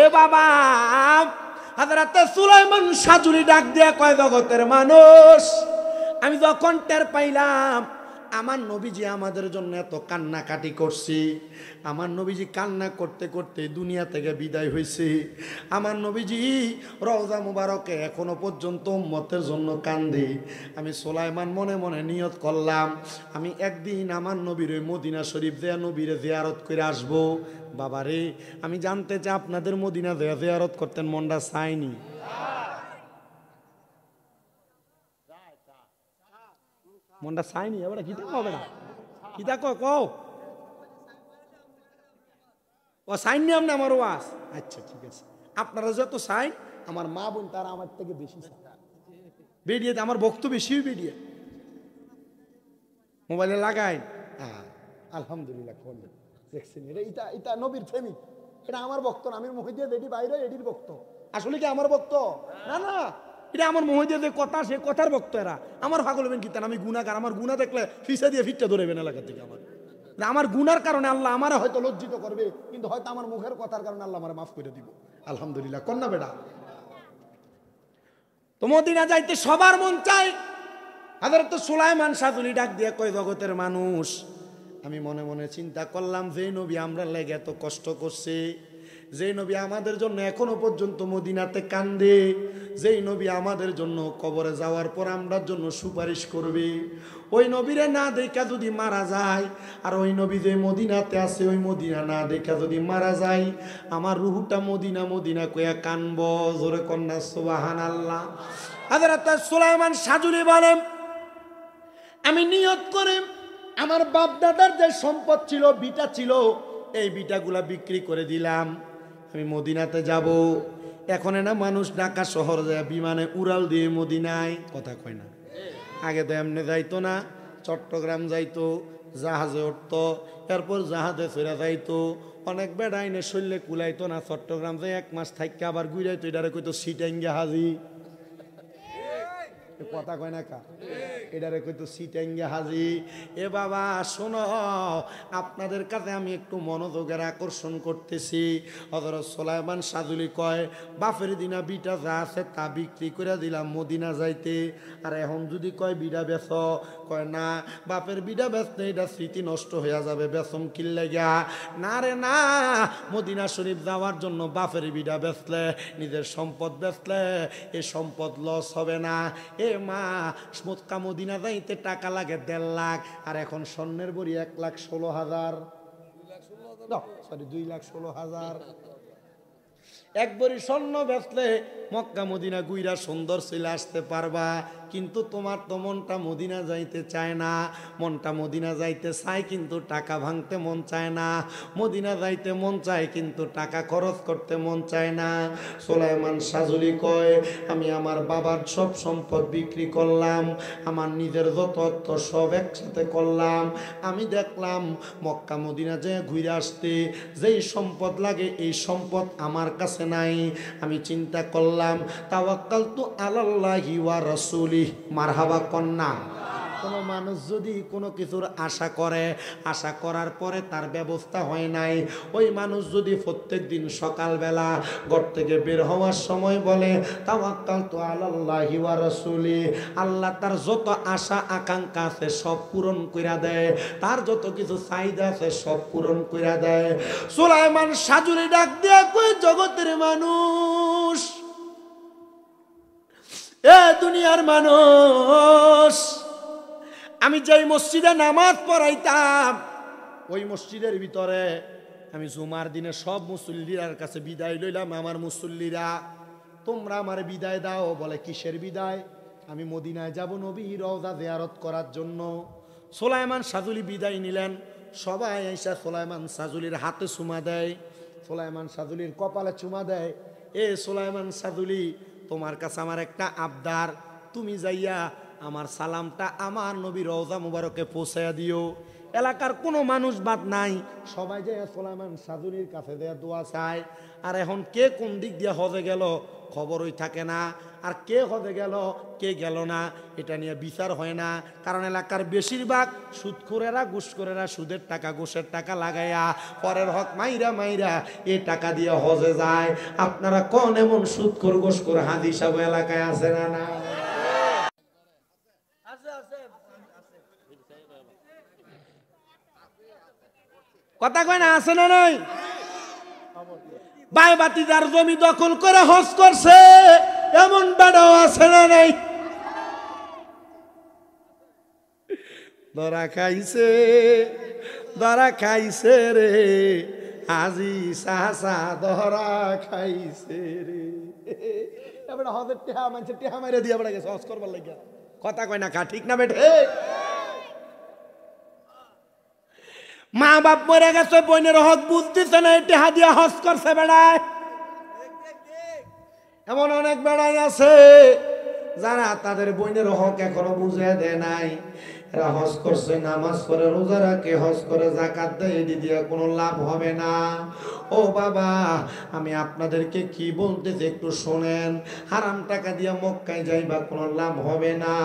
এ বাবা, হযরত সুলাইমান সাজুরি ডাক দিয়া কয়, জগতের মানুষ, আমি যখন টের পাইলাম আমার নবীজি আমাদের জন্য এত কান্নাকাটি করছে, আমার নবীজি কান্না করতে করতে দুনিয়া থেকে বিদায় হয়েছে, আমার নবীজি রওজা মুবারকে এখনো পর্যন্ত উম্মতের জন্য কান্দে, আমি সুলাইমান মনে মনে নিয়ত করলাম আমি একদিন আমার নবীর ওই মদিনা শরীফ দেয়া নবীরে জিয়ারত করে আসবো। বাবারে, আমি জানতে চাই আপনাদের মদিনা দেয়া জিয়ারত করতেন মনটা চায়নি? মনটা চায়নি? এবার কিতা কবে না, কিতা কও ও সাইন নিয়ম না আমার ওয়াজ। আচ্ছা ঠিক আছে, আপনারা যত সাইন, আমার মা বোন তারা আমার থেকে বেশি বেরিয়ে, আমার বক্তব্য বেশি বেরিয়ে মোবাইলে লাগাই। হ্যাঁ আলহামদুলিল্লাহ, দেখছেন এটা এটা নবীর প্রেমিক, এটা আমার বক্ত না, আমি মহিদিয়া এটি বাইরে এটির বক্ত, আসলে কি আমার বক্ত না? না, এটা আমার মহিদিয়া যে কথা, সে কথার বক্ত এরা। আমার পাগল হবেন কি, আমি গুনাহগার, আমার গুনাহ দেখলে ফিসা দিয়ে ফিটটা ধরেবেন এলাকা থেকে। আমার গুনার কারণে আল্লাহ আমার হয়তো লজ্জিত করবে, কিন্তু হয়তো আমার মুখের কথার কারণে আল্লাহ আমার মাফ করে দিব। আলহামদুলিল্লাহ, কন্যা বেটা। তো মদিনা যাইতে সবার মন চায়। হযরত সুলাইমান সাজুলি ডাক দিয়ে কয়, জগতের মানুষ, আমি মনে মনে চিন্তা করলাম, যে নবী আমরা লেগে এত কষ্ট করছে, যে নবী আমাদের জন্য এখনো পর্যন্ত মদিনাতে কান্দে, যেই নবী আমাদের জন্য কবরে যাওয়ার পর আমরার জন্য সুপারিশ করবে, ওই নবীরে না দেখা যদি মারা যায়, আর ওই নবী যে মদিনাতে আছে ওই মদিনা না দেখা যদি মারা যায়, আমার রুহুটা মদিনা মদিনা কইয়া কানব। জোরে কন্যা সুবহানাল্লাহ। হযরত সুলাইমান সাজুলি বলেন, আমি নিয়ত করে আমার বাপ দাদার যে সম্পদ ছিল, বিটা ছিল, এই বিটাগুলা বিক্রি করে দিলাম, আমি মদিনাতে যাব। এখন না মানুষ ঢাকা শহর যায় বিমানে উড়াল দিয়ে মদিনায়, কথা কয় না? আগে তো এমনি যাইতো না, চট্টগ্রাম যাইতো, জাহাজে উঠতো, এরপর জাহাজে ফেরা যাইতো, অনেক বেড়াইনে শরীরে কুলাইতো না, চট্টগ্রাম যাই 1 মাস থাইকে আবার ঘুরাইতো, এটারে কইতো সিটাঙ্গা হাজি। কথা কয় না কা, এটারে কইতো সিটাঙ্গা হাজি। এ বাবা শোনো, আপনাদের কাছে আমি একটু মনোযোগের আকর্ষণ করতেছি। হযরত সুলাইমান সাজুলি কয়, বাপের দিনা বিটা যা আছে তা বিক্রি করে দিলাম মদিনা যাইতে, আর এখন যদি কয় বিড়া বেচ, কয় না, বাপের বিড়া বেচতে এটা স্মৃতি নষ্ট হয়ে যাবে, বেচম কিল্লে গিয়া না রে না, মদিনা শরীফ যাওয়ার জন্য বাপের বিড়া বেচলে, নিজের সম্পদ বেচলে এ সম্পদ লস হবে না। এ মা, মক্কা মদিনা যাইতে টাকা লাগে 1.5 লাখ, আর এখন স্বর্ণের বড়ি 1,16,000, সরি 2,16,000। এক বড়ি স্বর্ণ বেচলে মক্কা মদিনা গুইরা সুন্দর চলে আসতে পারবা, কিন্তু তোমার তো মনটা মদিনা যাইতে চায় না। মনটা মদিনা যাইতে চায়, কিন্তু টাকা ভাঙতে মন চায় না। মদিনা যাইতে মন চায়, কিন্তু টাকা খরচ করতে মন চায় না। সুলাইমান সাজুলি কয়, আমি আমার বাবার সব সম্পদ বিক্রি করলাম, আমার নিজের যত অর্থ সব একসাথে করলাম, আমি দেখলাম মক্কা মদিনা যে ঘুরে আসতে যেই সম্পদ লাগে এই সম্পদ আমার কাছে নাই। আমি চিন্তা করলাম, তাওয়াক্কালতু আলাল্লাহি ওয়া রাসূলিহি। মারহাবা কন্যা। কোনো মানুষ যদি কোনো কিছুর আশা করে, আশা করার পরে তার ব্যবস্থা হয় নাই, ওই মানুষ যদি প্রত্যেক দিন সকালবেলা ঘর থেকে বের হওয়ার সময় বলে, তাওয়াক্কালতু আলাল্লাহি ওয়া রাসূলি, আল্লাহ তার যত আশা আকাঙ্ক্ষা আছে সব পূরণ কইরা দেয়, তার যত কিছু চাহিদা আছে সব পূরণ কইরা দেয়। সুলাইমান সাজুরি ডাক দিয়া কই, জগতের মানুষ, এ দুনিয়ার মানুষ, আমি যেই মসজিদে নামাজ পড়াইতাম ওই মসজিদের ভিতরে আমি জুমার দিনে সব মুসল্লিরার কাছে বিদায় লইলাম। আমার মুসল্লিরা, তোমরা আমার বিদায় দাও। বলে, কিসের বিদায়? আমি মদিনায় যাব নবী রওজা জিয়ারত করার জন্য। সুলাইমান সাজুলি বিদায় নিলেন, সবাই এসে সুলাইমান সাজুলির হাতে চুমা দেয়, সুলাইমান সাজুলির কপালে চুমা দেয়। এ সুলাইমান সাজুলি, তোমার কাছে আমার একটা আবদার, তুমি যাইয়া আমার সালামটা আমার নবী রওজা মুবারকে পৌঁছায়া দিও। এলাকার কোনো মানুষ বাদ নাই, সবাই যে সুলাইমান সাজুলির কাছে দেয়া দোয়া চায়। আর এখন কে কোন দিক দিয়ে হজে গেল খবরই থাকে না, আর কে হজে গেল কে গেল না এটা নিয়ে বিচার হয় না। কারণ এলাকার বেশিরভাগ সুদখোরেরা ঘুষখোরেরা সুদের টাকা ঘুষের টাকা লাগাইয়া পরের হক মাইরা মাইরা এই টাকা দিয়ে হজে যায়। আপনারা কোন এমন সুদখোর ঘুষখোর হাজি সাহেব এলাকায় আছে না? না কথা কয় না, আছে না নাই? ভাই বাতিদার জমি দখল করে হজ করছে এমন বেড়াও আছে না নাই? ধরা খাইছে, ধরা খাইছে রে হাজি সাহসা, ধরা খাইছে রে। এবার হজের টেহা মানছে, টেহা মাইরে দিয়ে বেড়া গেছে হজ করবার লাগিয়া। কথা কয় না, ঠিক না বেঠে? মা বাপ মরে গেছে, বোনের হক বুঝতেছে না, টেহা দিয়া হজ করছে বেড়ায়। এমন অনেক বেড়াই আছে যারা তাদের বোনের হক এখনো বুঝে দেয় নাই। এরা হজ করছে, নামাজ পড়ে, রোজা রাখে, হজ করে যাকাত দেয়, এটি দিয়ে কোনো লাভ হবে না। ও বাবা, আমি আপনাদেরকে কি বলতেছি একটু শোনেন। হারাম টাকা দিয়ে মক্কায় যাইবা কোনো লাভ হবে না।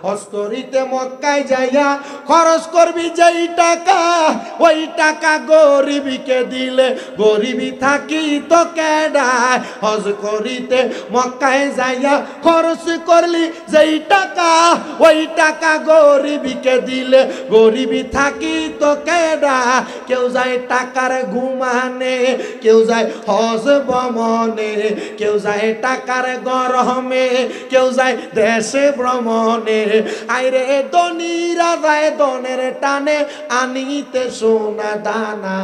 হজ করিতে মক্কায় যাইয়া খরচ করবি যেই টাকা, ওই টাকা গরিবীকে দিলে গরিবী থাকি তো কেডায়। হজ করিতে মক্কায় যাইয়া খরচ করলি যেই টাকা, ওই টাকা গরিবীকে দিলে গরিবী থাকি তো কেডা। কেউ যায় টাকার ঘুমানে, কেউ যায় হজ ভ্রমণে, কেউ যায় টাকার গরমে, কেউ যায় দেশে ভ্রমণে। আইরে ধনীরা যায় ধনের টানে, আনিতে সোনা দানা,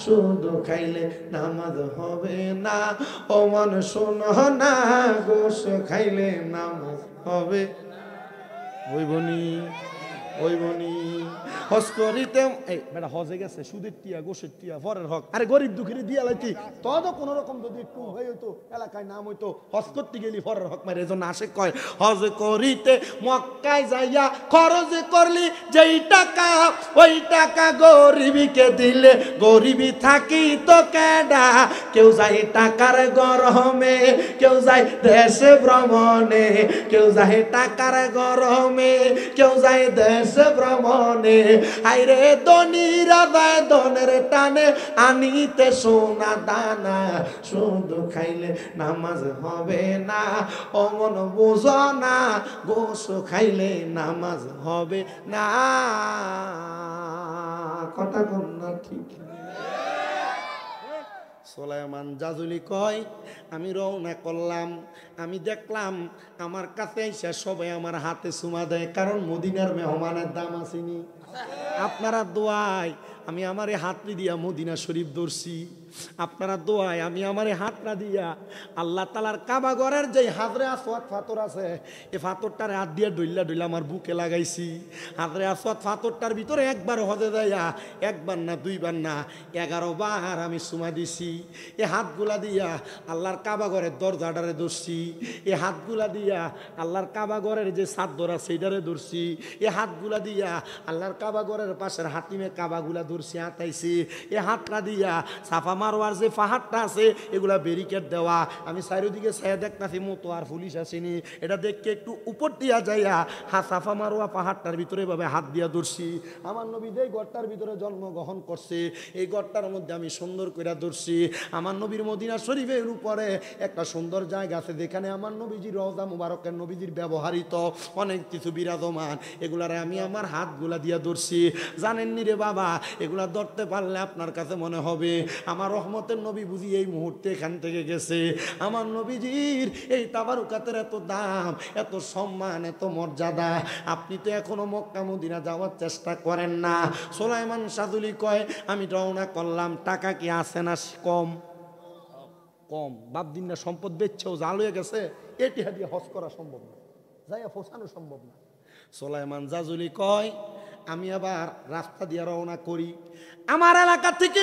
শুধু খাইলে নামাজ হবে না। ও মন শোনো না, গোশ খাইলে নামাজ হবে। ওই বনি, ওই বনি হজ করিতে বেটা হজে গেছে, সুদের টিয়া গোসের টিয়া পরের হক, আরে গরিব দুঃখীর দিয়া লাইতি তদ কোন রকম যদি একটু হইতো এলাকায় নাম হইতো, হজ করতে গেলি পরের হক মারে। এজন্য আসে কয় হজ করিতে মক্কায় যাইয়া খরচ করলি যেই টাকা, ওই টাকা গরিবীকে দিলে গরিবী থাকি তো কেডা। কেউ যায় টাকার গরমে, কেউ যায় দেশে ভ্রমণে, কেউ যায় টাকার গরমে, কেউ যায় দেশে ভ্রমণে। আইরে ধনীরা যায় ধনের টানে, আনিতে সোনা দানা, শুধু খাইলে নামাজ হবে না। অমন বুঝো না, গোশ খাইলে নামাজ হবে না। কথা কোন না ঠিক? সুলাইমান জাজুলি কয় আমি রওনা করলাম, আমি দেখলাম আমার কাছে এসে সবাই আমার হাতে চুমা দেয়, কারণ মদিনার মেহমানের দাম আসেনি। আপনারা দোয়ায় আমি আমার হাতটি দিয়া মদিনা শরীফ ধরছি, আপনারা দোয়ায় আমি আমার হাতটা দিয়া আল্লাহ তালার কাবা ঘরের যে হাজরে আসওয়াদ পাথর আছে, এই পাথরটার হাত দিয়ে ডইলা ডইলা আমার বুকে লাগাইছি। হাজরে আসওয়াদ পাথরটার ভিতরে একবার হজে যাইয়া, একবার না দুইবার না 11 বার আমি চুমা দিছি। এই হাতগুলা দিয়া আল্লাহর কাবা ঘরের দরজাটারে ধরছি, এই হাতগুলা দিয়া আল্লাহর কাবা ঘরের যে চাদর আছে সেইটারে ধরছি, এই হাতগুলা দিয়া আল্লাহর কাবা ঘরের পাশের হাতিমে কাবাগুলা ধরছি, হাতাইছি। এই হাতটা দিয়া সাফা মারোয়ার যে পাহাড়টা আছে এগুলা ব্যারিকেড দেওয়া, আমি চারিদিকে ছায়া দেখতেছি মতো আর পুলিশ আসেনি, এটা দেখকে একটু উপর দিয়া যাইয়া সাফা মারোয়া পাহাড়টার ভিতরে ভাবে হাত দিয়া ধরছি। আমার নবী যে গড়টার ভিতরে জন্মগ্রহণ করছে, এই গড়টার মধ্যে আমি সুন্দর করে ধরছি। আমার নবীর মদিনা শরীফের উপরে একটা সুন্দর জায়গা আছে, যেখানে আমার নবীজির রওজা মুবারকের নবীজির ব্যবহৃত অনেক কিছু বিরাজমান, এগুলারে আমি আমার হাতগুলা দিয়া ধরছি। জানেননি রে বাবা, এগুলা ধরতে পারলে আপনার কাছে মনে হবে আমার রহমতের নবী বুঝি এই মুহূর্তে এখান থেকে গেছে। আমার নবীজির এই তাবারুকাতের এত দাম, এত সম্মান, এত মর্যাদা, আপনি তো এখনো মক্কা মদিনা যাওয়ার চেষ্টা করেন না। সুলাইমান সাজুলি কয় আমি রওনা করলাম, টাকা কি আছে না কম? কম। বাপ দিন না সম্পদ বেচছেও জাল হয়ে গেছে, এটি দিয়ে হজ করা সম্ভব না, যাইয়া ফোসানো সম্ভব না। সুলাইমান জাজুলি কয় আমি আবার রাস্তা দিয়ে রওনা করি। আমার এলাকা থেকে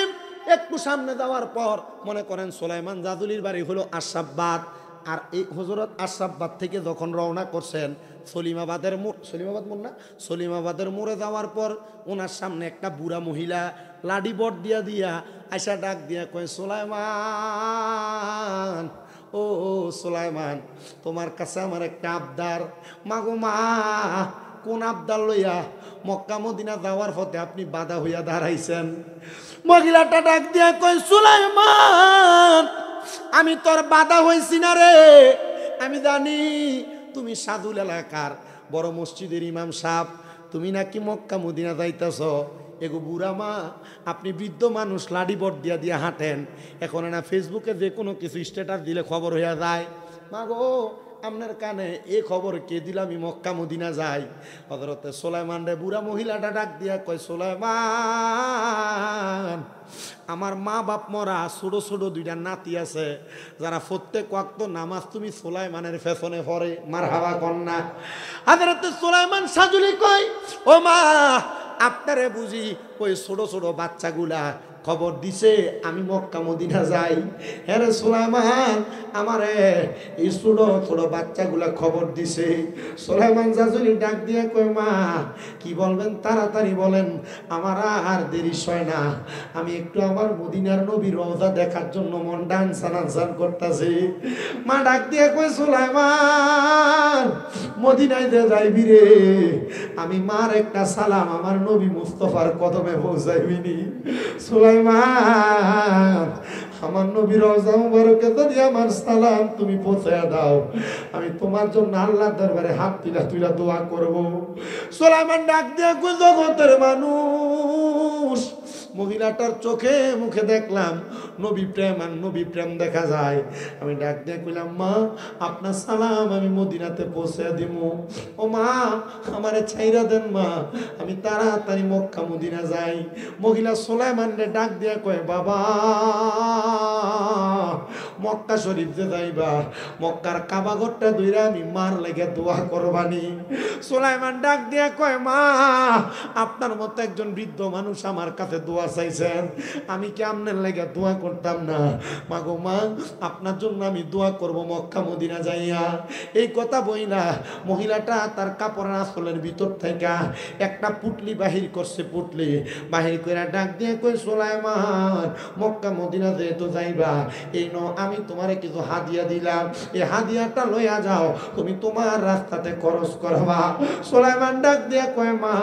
একটু সামনে যাওয়ার পর মনে করেন সুলাইমান জাজুলির বাড়ি হলো আশরাফবাদ, আর এই হযরত আশরাফবাদ থেকে যখন রওনা করছেন সলিমাবাদের সলিমাবাদের মোড়ে যাওয়ার পর ওনার সামনে একটা বুড়া মহিলা লাডি বট দিয়া আয়সা ডাক দিয়া কয়, সুলাইমান, ও সুলাইমান, তোমার কাছে আমার একটা আবদার। মাগো মা, কোন আবদার লইয়া মক্কা মদিনা যাওয়ার পথে আপনি বাধা হইয়া দাঁড়াইছেন? মহিলাটা ডাক দিয়া কয়, সুলাইমান, আমি তোর বাধা হইছি না রে। আমি জানি তুমি সাধুল এলাকার বড় মসজিদের ইমাম সাহেব, তুমি নাকি মক্কা মদিনা যাইতেছ। এগো বুড়া মা, আপনি বৃদ্ধ মানুষ, লাডি বট দিয়া হাঁটেন, এখন না ফেসবুকে যে কোনো কিছু স্ট্যাটাস দিলে খবর হইয়া যায়। মা গো, আপনার কানে এ খবর কে দিল আমি মক্কা মদিনা যাই? হযরতে সুলাইমান রে বুড়া মহিলাটা ডাক দিয়া কয়, সুলাইমান, আমার মা বাপ মরা, ছোট ছোট দুইটা নাতি আছে, যারা প্রত্যেক ওয়াক্ত নামাজ তুমি সুলাইমানের পেছনে পড়ে। মারহাবা কন্যা। হযরতে সুলাইমান সাজুলি কয়, ও মা, আপনারে বুঝি ওই ছোট ছোট বাচ্চাগুলা খবর দিছে আমি মক্কা মদিনা যাই? হ্যাঁ রে সুলাইমান, আমারে এই ছোট ছোট বাচ্চাগুলা খবর দিছে। সুলাইমান জাজুলি ডাক দিয়ে কই, মা কি বলবেন তাড়াতাড়ি বলেন, আমার আর দেরি হয় না। আমি একটু আমার মদিনার নবীর রওজা দেখার জন্য মন ডানসান করতেছি। মা ডাক দিয়ে কই, সুলাইমান, মদিনায় যে যাইবি রে, আমি মার একটা সালাম আমার নবী মুস্তাফার কদমে পৌঁছাইবিনি। সুলাইমান, আমার নবীর রওজা মুবারকে যদি আমার সালাম তুমি পৌঁছায় দাও, আমি তোমার জন্য আল্লাহর দরবারে হাত তুলা দোয়া করব। সুলাইমান ডাক দিয়ে কই, জগতের মানুষ, মহিলাটার চোখে মুখে দেখলাম নবী প্রেম, আর নবী প্রেম দেখা যায়। আমি ডাক দিয়ে কইলাম, মা আপনার সালাম আমি মদিনাতে পৌঁছে দিব। ও মা, আমারে ছাইরা দেন মা, আমি তাড়াতাড়ি মক্কা মদিনা যাই। মহিলা সুলাইমান রে ডাক দিয়া কয়, বাবা, মক্কা শরীফ যে যাইবা, মক্কার কাবা ঘরটা ধইরা আমি মার লেগে দোয়া করবানি। সুলাইমান ডাক দিয়া কয়, মা, আপনার মতো একজন বৃদ্ধ মানুষ আমার কাছে দোয়া চাইছেন, আমি কি আপনার লেগে দোয়া করতাম না? মা গো মা, আপনার জন্য আমি দোয়া করব মক্কা মদিনা যাইয়া। এই কথা বইলা মহিলাটা তার কাপড়ের আঁচলের ভিতর থেকে একটা পুটলি বাহির করছে। পুটলি বাহির করে ডাক দিয়ে কই, সুলাইমান, মক্কা মদিনা যেহেতু যাইবা, এই আমি তোমারে কিছু হাদিয়া দিলাম, এই হাদিয়াটা লইয়া যাও, তুমি তোমার রাস্তাতে খরচ করবা। সুলাইমান ডাক দিয়ে কয়, মা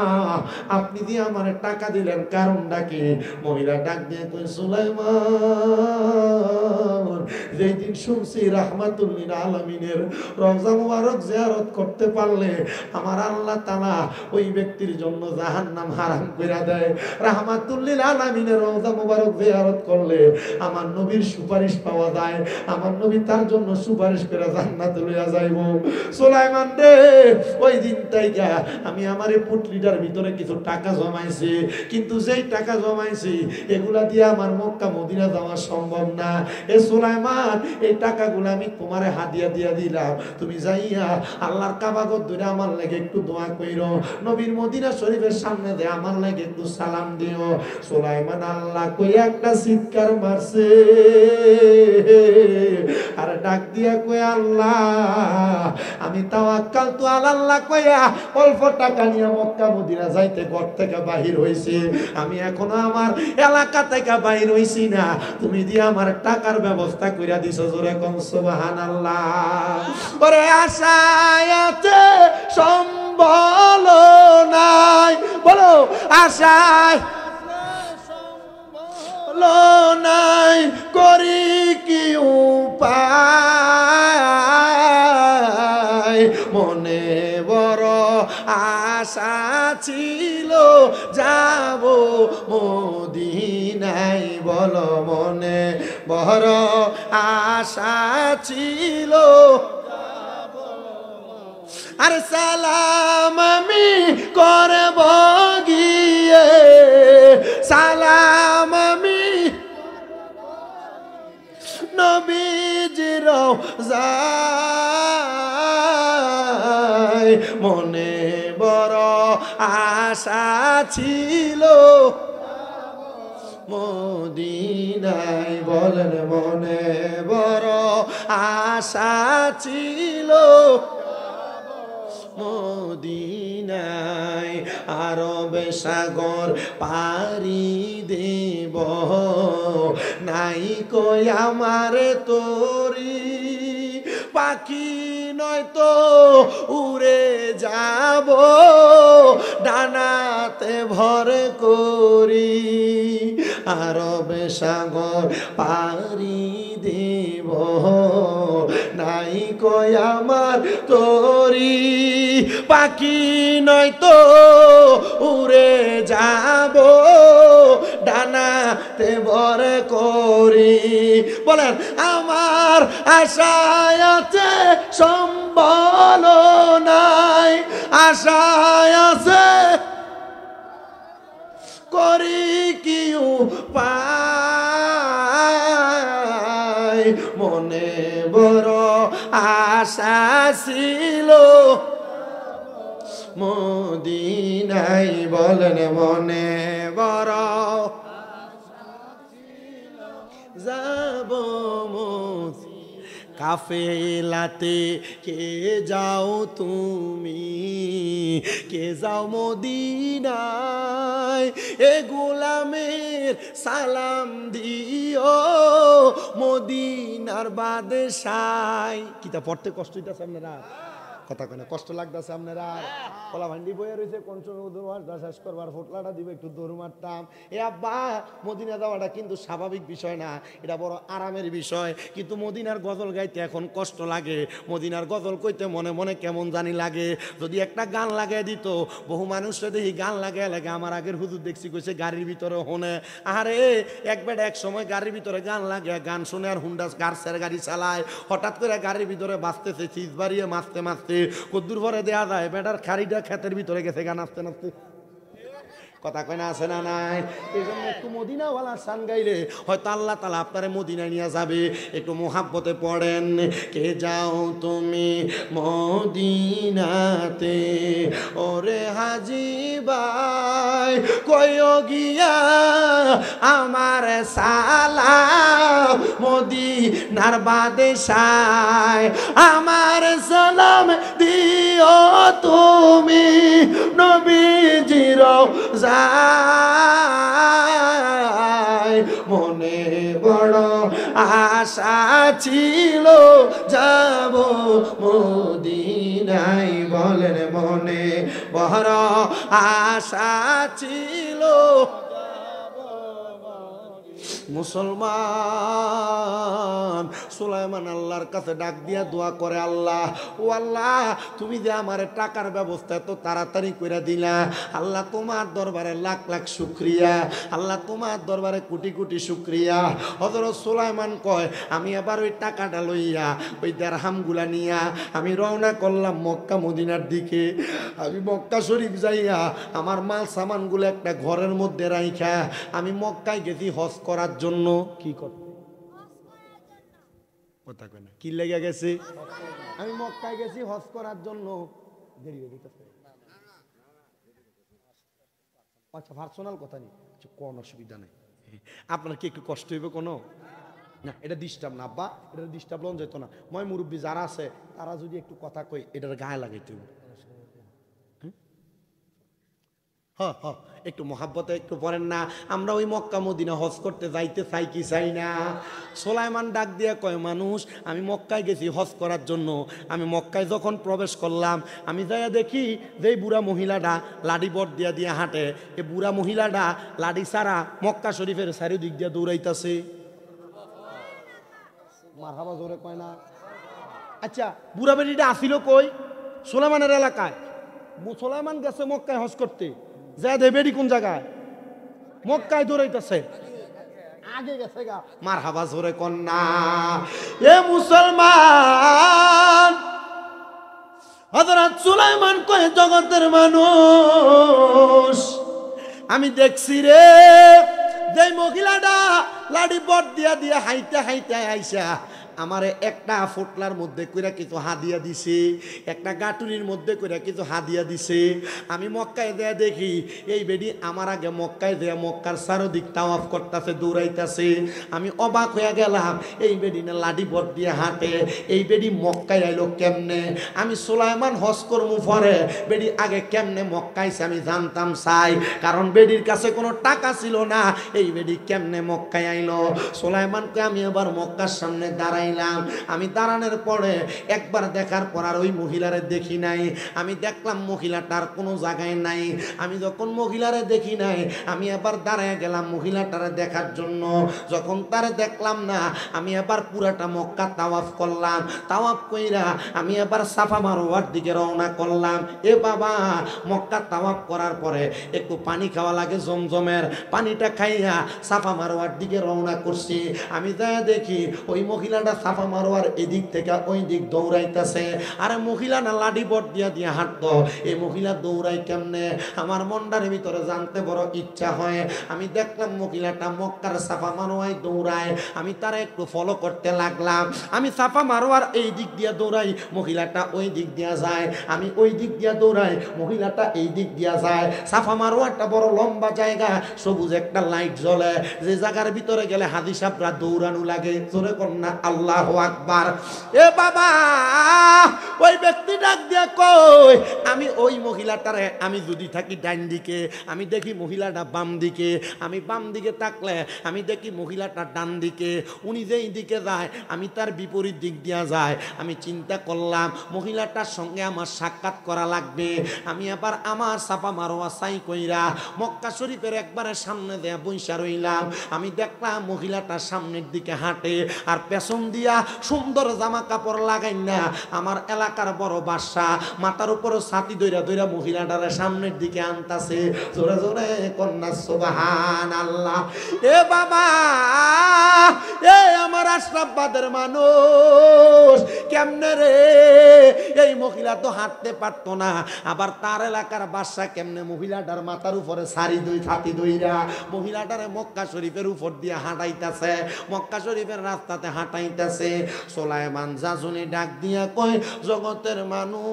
আপনি দিয়ে আমার টাকা দিলেন কারণটা কি? মহিলা ডাক দিয়ে কই, সুলাইমান, যেই দিন শুনছি রাহমাতুল লিল আলামিনের রওজা মুবারক জিয়ারত করতে পারলে আমার আল্লাহ তাআলা ওই ব্যক্তির জন্য জাহান্নাম হারাম কইরা দেয়। রাহমাতুল লিল আলামিনের রওজা মুবারক জিয়ারত করলে আমার নবীর সুপারিশ পাওয়া যায়, আমার নবী তার জন্য সুপারিশ করে জান্নাতে লইয়া যাইব। সুলাইমান রে, ওই দিন থেকে আমি আমার এই পুটলিটার ভিতরে কিছু টাকা জমাইছি, কিন্তু যেই টাকা জমাইছি এগুলা দিয়ে আমার মক্কা মদিনা যাওয়া সম্ভব না। এ সুলাইমান, এই টাকাগুলো আমি তোমারে হাদিয়া দিয়া দিলাম, তুমি যাইয়া আল্লাহর কাবা ঘর ধরে আমার লাগে একটু দোয়া কইরো, নবীর মদিনা শরীফের সামনে দে আমার লাগে একটু সালাম দিও। সুলাইমান আল্লাহ কইয়া একটা চিৎকার মারছে, আর ডাক দিয়া কই, আল্লাহ, আমি তাওয়াক্কাল তু আল্লাহ কইয়া অল্প টাকা নিয়ে মক্কা মদিনা যাইতে ঘর থেকে বাহির হইছি, আমি এখনো আমার এলাকা থেকে বাহির হইছি না, তুমি দিয়ে আমার টাকার ব্যবস্থা কইরা দিছো। জোরে কোন সুবহানাল্লাহ। ওরে আশায়াতে সম্বল নাই, বলো আশায় নাই, করি কি উপায়, মনে বড় আশা ছিল যাব মদিনায়, বলো মনে বড় আশা ছিল, আর সালাম আমি করব গিয়ে, সালাম আমি নবীজির রওজায়, মনে বড় আশা ছিল মদিনায়, বলেন মনে বড় আশা ছিল মদিনায়, আরবে সাগর পাড়ি দেব, নাই কই আমার তোরি পাখি নয়তো উড়ে যাব ডানাতে ভর করি, আরবে সাগর পাড়ি দেব, নাই কই আমার তোরি পাখি নয়তো উড়ে যাব ডানাতে ভর করি। বলেন আমার আশায় আছে সম্বল নাই, আশায় আছে করি কি উপায়, মনে বড় আশা ছিল মদিনায়, বলেন মনে বড় যাব কাফেলাতে কে যাও তুমি, কে যাও মদিনায়, এ গোলামের সালাম দিও মদিনার বাদশাহ। কিতা পড়তে কষ্ট হইতাছে আপনারা? কথা কেন কষ্ট লাগতেছে আপনারা? কলা ভান্ডি বইয়া রয়েছে কোন সময় শেষ করবার ফোটলাটা দিবে একটু দৌড় মারতাম। এ আব্বা মদিনা যাওয়াটা কিন্তু স্বাভাবিক বিষয় না, এটা বড় আরামের বিষয়। কিন্তু মদিনার গজল গাইতে এখন কষ্ট লাগে, মদিনার গজল কইতে মনে মনে কেমন জানি লাগে। যদি একটা গান লাগাই দিত, বহু মানুষরা দেখি গান লাগাই লাগে। আমার আগের হুজুর দেখছি কইছে গাড়ির ভিতরে হনে, আরে একবার এক সময় গাড়ির ভিতরে গান লাগে, গান শুনে আর হুন্ডা গার্সের গাড়ি চালায়, হঠাৎ করে গাড়ির ভিতরে বাঁচতেছে চিজ বাড়িয়ে মারতে মারতে কদ্দুর ভরে দেয়া যায়, বেটার খাড়িটা ক্ষেতের ভিতরে গেছে গান আসতে নাচতে। কথা কয় না, আছে না নাই? এই জন্য একটু মদিনাওয়ালা শান গাইলে হয়তো আল্লাহ তাআলা আপনারে মদিনায় নিয়ে যাবে। একটু মোহাব্বতে পড়েন, কে যাও তুমি মদিনাতে, ওরে হাজি ভাই কইও গিয়া আমার সালাম মদিনার বাদশাহ, আমার সালাম দিও তুমি নবীজির মনে বড় আশা ছিল যাব মদিনায়, বলেন মনে বড় আশা ছিল। মুসলমান সুলাইমান আল্লাহর কাছে ডাক দিয়া দোয়া করে, আল্লাহ ও আল্লাহ তুমি যে আমার টাকার ব্যবস্থা এত তাড়াতাড়ি করে দিলা, আল্লাহ তোমার দরবারে লাখ লাখ শুকরিয়া, আল্লাহ তোমার দরবারে কোটি কোটি শুকরিয়া। হযরত সুলাইমান কয়, আমি আবার ওই টাকাটা লইয়া ওই দিরহামগুলা নিয়া আমি রওনা করলাম মক্কা মদিনার দিকে। আমি মক্কা শরীফ যাইয়া আমার মাল সামানগুলো একটা ঘরের মধ্যে রাইখা আমি মক্কায় গেছি হজ করার জন্য। কি করতে কথা কয় না, কি লেগে গেছে? আমি মক্কায় গেছি হজ করার জন্য। দেরি হয়ে গেছে, আচ্ছা পার্সোনাল কথা নেই, কোন অসুবিধা নেই। আপনার কি একটু কষ্ট হইবে কোনো? না এটা ডিস্টার্ব না আব্বা, এটা ডিস্টার্ব লন যেত না। মই মুরব্বী যারা আছে তারা যদি একটু কথা কই এটার গায়ে লাগাইতে হবে। হ্যাঁ হ্যাঁ একটু মহাব্বতে একটু পড়েন না। আমরা ওই মক্কা মদিনা হজ করতে যাইতে চাই কি চাই না? সুলাইমান ডাক দিয়া কয়, মানুষ আমি মক্কায় গেছি হজ করার জন্য। আমি মক্কায় যখন প্রবেশ করলাম, আমি যাইয়া দেখি যে বুড়া মহিলাটা লাডি বট দিয়া দিয়া হাঁটে, এ বুড়া মহিলাটা লাডি ছাড়া মক্কা শরীফের চারিদিক দিয়া দৌড়াইতেছে। মারহাবা জোরে কয় না? আচ্ছা বুড়া বেটিটা আসিল কই? সুলাইমানের এলাকায়। সুলাইমান গেছে মক্কায় হজ করতে, যা দে বেডি কোন জায়গায়? মক্কায় দৌড়াইতেছে, আগে গেছে গা। মারহাবা জোরে কন্যা। এ মুসলমান, হযরত সুলাইমান কয়, জগতের মানুষ আমি দেখছি রে, যে মহিলাটা লাডি বট দিয়া দিয়া হাইতে হাইতে আইসা আমারে একটা ফুটলার মধ্যে কইরা কিছু হাদিয়া দিছে, একটা গাটুরির মধ্যে কইরা কিছু হাদিয়া দিছে। আমি মক্কায় দেয়া দেখি এই বেডি আমার আগে মক্কায় দেয়া মক্কার চারদিক তাওয়াফ করতেছে, দৌড়াইতেছে। আমি অবাক হয়ে গেলাম, এই বেডি না লাডি বট দিয়ে হাঁটে, এই বেডি মক্কায় আইলো কেমনে? আমি সুলাইমান হজ করমু পরে বেডি আগে কেমনে মক্কাইছে আমি জানতাম চাই, কারণ বেডির কাছে কোনো টাকা ছিল না। এই বেডি কেমনে মক্কায় আইলো? সুলাইমানকে আমি এবার মক্কার সামনে দাঁড়াইলাম। আমি দাঁড়ানোর পরে একবার দেখার পর আর ওই মহিলারে দেখি নাই। আমি দেখলাম মহিলাটার কোনো জায়গায় নাই। আমি যখন মহিলারে দেখি নাই, আমি এবার দাঁড়ায় গেলাম মহিলাটারে দেখার জন্য। যখন তারে দেখলাম না, আমি এবার পুরাটা মক্কা তাওয়াফ করলাম। তাওয়াফ কইরা আমি এবার সাফা মারওয়ার দিকে রওনা করলাম। এ বাবা, মক্কা তাওয়াফ করার পরে একটু পানি খাওয়া লাগে, জমজমের পানিটা খাইয়া সাফা মারওয়ার দিকে রওনা করছি। আমি যা দেখি ওই মহিলাটা সাফা মারওয়ার এদিক থেকে ওই দিক দৌড়াইতেছে। আরে মহিলা না লাডি বট দিয়া দিয়া হাঁটতো, এই মহিলা দৌড়াই কেমনে? আমার মনটার ভিতরে জানতে বড় ইচ্ছা হয়। আমি দেখলাম মহিলাটা মক্কার সাফা মারওয়ায় দৌড়ায়, আমি তারা একটু ফলো করতে লাগলাম। আমি সাফা মারওয়ার এই দিক দিয়া দৌড়াই, মহিলাটা ওই দিক দিয়া যায়। আমি ওই দিক দিয়া দৌড়াই, মহিলাটা এই দিক দিয়া যায়। সাফা মারওয়ারটা বড় লম্বা জায়গা, সবুজ একটা লাইট জ্বলে, যে জায়গার ভিতরে গেলে হাজি সাহেবরা দৌড়ানো লাগে। জোরে কন্যা আল্লাহু আকবার। এ বাবা, ওই ব্যক্তি ডাক দিয়া কই, আমি ওই মহিলাটারে আমি যদি থাকি ডান দিকে, আমি দেখি মহিলাটা বাম দিকে, আমি বাম দিকে তাকলে আমি দেখি মহিলাটা ডান দিকে। উনি যেই দিকে যায় আমি তার বিপরীত দিক দিয়া যায়। আমি চিন্তা করলাম মহিলাটার সঙ্গে আমার সাক্ষাৎ করা লাগবে। আমি আবার আমার সাফা মারওয়া সাই কইরা মক্কা শরীফের একবারে সামনে দেয়া বইসা রইলাম। আমি দেখলাম মহিলাটার সামনের দিকে হাঁটে, আর পেছন দিয়া সুন্দর জামা কাপড় লাগাই না আমার এলাকার বড় বাদশা মাথার উপর ছাতি দইরা দইরা মহিলাটারে সামনের দিকে আনতাছে। জোরে জোরে কন্যা সুবহানাল্লাহ। এ বাবা, এ আমার আশরাফবাদের মানুষ, কেমনে রে? এই মহিলা তো হাঁটতে পারতো না, আবার তার এলাকার বাদশা কেমনে মহিলাটার মাথার উপরে ছাতি দইরা মহিলাটারে মক্কা শরীফের উপর দিয়ে হাঁটাইতেছে, মক্কা শরীফের রাস্তাতে হাঁটাইতেছে। সুলাইমান জাজুনি ডাক দিয়া কয়, জগতের মানুষ,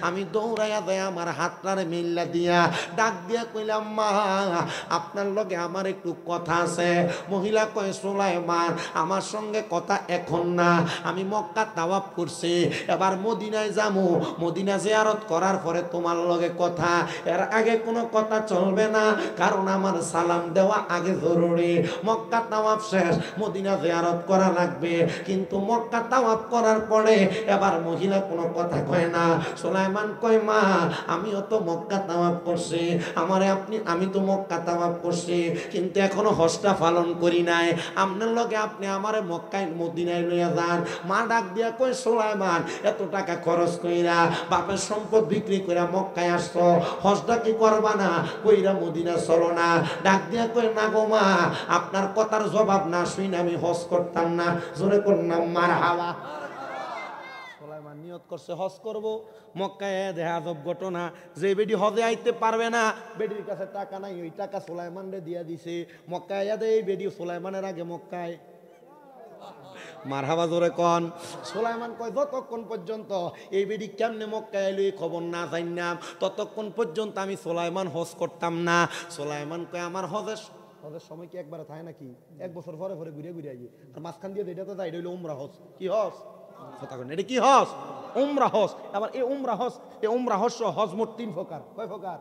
আমি দৌড়াইয়া দেয় আমার হাতটারে মিল্লা দিয়া ডাক দিয়া কইলাম, মা আপনার লগে আমার একটু কথা আছে। মহিলা কয়, সুলাইমান আমার সঙ্গে কথা এখন না, আমি মক্কা তাওয়াফ করছি, এবার মদিনায় যামু, মদিনা জিয়ারত করার পরে তোমার লগে কথা, এর আগে কোনো কথা চলবে না, কারণ আমার সালাম দেওয়া আগে জরুরি। মক্কা তাওয়াফ শেষ, মদিনা জিয়ারত করা লাগবে, কিন্তু মক্কা তাওয়াফ করার পরে এবার মহিলা কোনো কথা কয় না। সুলাইমান কয়, মা আমিও তো মক্কা তাওয়াফ করছি, আমি তো মক্কা তাওয়াফ করছি, কিন্তু এখনো হজটা পালন করি নাই, আপনার লগে আপনি আমারে মক্কায় মদিনায় লইয়া যান। মা ডাক দিয়া কই, সুলাইমান এত টাকা খরচ কইরা বাপের সম্পদ বিক্রি কইরা মক্কায় আসছো, হজটা কি করবা না? কইরা মদিনা চলো না। ডাক দিয়া কই, না গো মা, আপনার কথার জবাব না শুনে আমি হজ করতাম না। জোরে করলাম মারহাবা। সুলাইমান নিয়ত করছে হজ করব। মক্কায় দেখা আজব ঘটনা, যে বেডি হজে আইতে পারবে না, বেডির কাছে টাকা নাই, ওই টাকা সুলাইমান রে দিয়া দিছে। মক্কায় এই বেডি সুলাইমানের আগে মক্কায়। মারহাবা জোরে কন। সুলাইমান কয়, যতক্ষণ পর্যন্ত এই বেডি কেমনে মক্কায় এলো এই খবর না জানলাম, ততক্ষণ পর্যন্ত আমি সুলাইমান হজ করতাম না। সুলাইমান কয়, আমার হজের সময় কি একবার থাকে নাকি? এক বছর পরে পরে ঘুরে ঘুরে আই, আর মাঝখান দিয়ে যেটা তো যাই, এটা হইলো উমরা হজ। কি হজ? কথা কন, এটা কি হজ? উমরা হজ। আবার এই উমরা হজ হজ মোট 3 প্রকার। কয় প্রকার?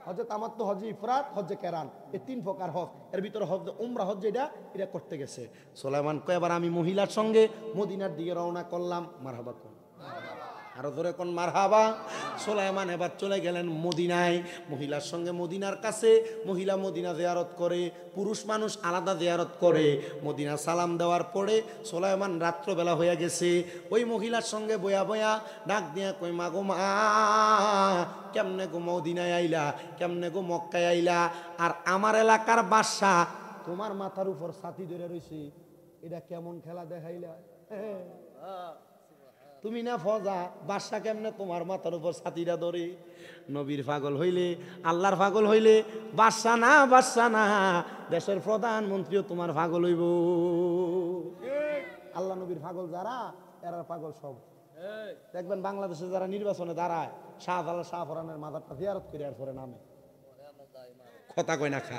হজে তামাত্তু, হজে ইফরাত, হজে কেরান, এই 3 প্রকার হজ। এর ভিতরে হজ উমরা হজ এটা করতে গেছে। সুলাইমান কয়, এবার আমি মহিলার সঙ্গে মদিনার দিকে রওনা করলাম। মারহাবা কোন, আরো ধরে কোন মারহাবা। সুলাইমান এবার চলে গেলেন মদিনায়, মহিলার সঙ্গে মদিনার কাছে। মহিলা মদিনা জিয়ারত করে, পুরুষ মানুষ আলাদা জিয়ারত করে। মদিনা সালাম দেওয়ার পরে সুলাইমান রাত্রবেলা হয়ে গেছে, ওই মহিলার সঙ্গে বয়া বয়া ডাক দিয়া কই, মা গো মা, কেমনে গো মদিনায় আইলা, কেমনে গো মক্কায় আইলা? আর আমার এলাকার বাদশা তোমার মাথার উপর ছাতি ধরে রইছে, এটা কেমন খেলা দেখাইলা? তুমি না ফজা, বাদশা কেমনে তোমার মাথার উপর ছাতিটা ধরে? নবীর পাগল হইলে, আল্লাহর পাগল হইলে বাদশা না, বাদশা না, দেশের প্রধানমন্ত্রীও তোমার পাগল হইব। আল্লাহ নবীর পাগল যারা, এরা পাগল সব। দেখবেন বাংলাদেশে যারা নির্বাচনে দাঁড়ায়, শাহজালাল শাহফরানের মাজারটা জিয়ারত করে আর পরে নামে, কথা কই না খা,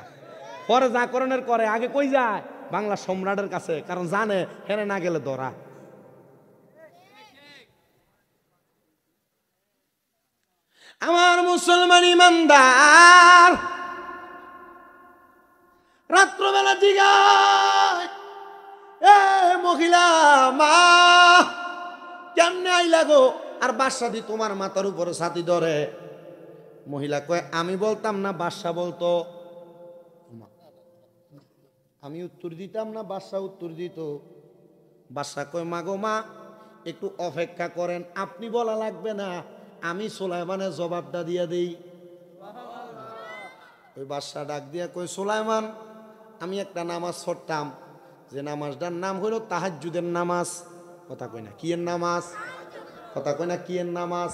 পরে যা করণের করে, আগে কই যায় বাংলা সম্রাটের কাছে, কারণ জানে হেনে না গেলে ধরা। আমার মুসলমান ইমানদার, রাত্রবেলা জিগায়, এ মহিলা মা কেমনে আইলা গো? আর বাদশা দি তোমার মাথার উপরে ছাতি ধরে। মহিলা কয় আমি বলতাম না, বাদশা বলতো। আমি উত্তর দিতাম না, বাদশা উত্তর দিত। বাদশা কয় মা গো মা, একটু অপেক্ষা করেন, আপনি বলা লাগবে না, আমি সুলাইমানের জবাবটা দিয়ে দেই। ওই বাদশা ডাক দিয়া কই সুলাইমান, আমি একটা নামাজ পড়তাম, যে নামাজটার নাম হইল তাহাজ্জুদের নামাজ। কথা কই না কি এর নামাজ? কথা কই না কি এর নামাজ?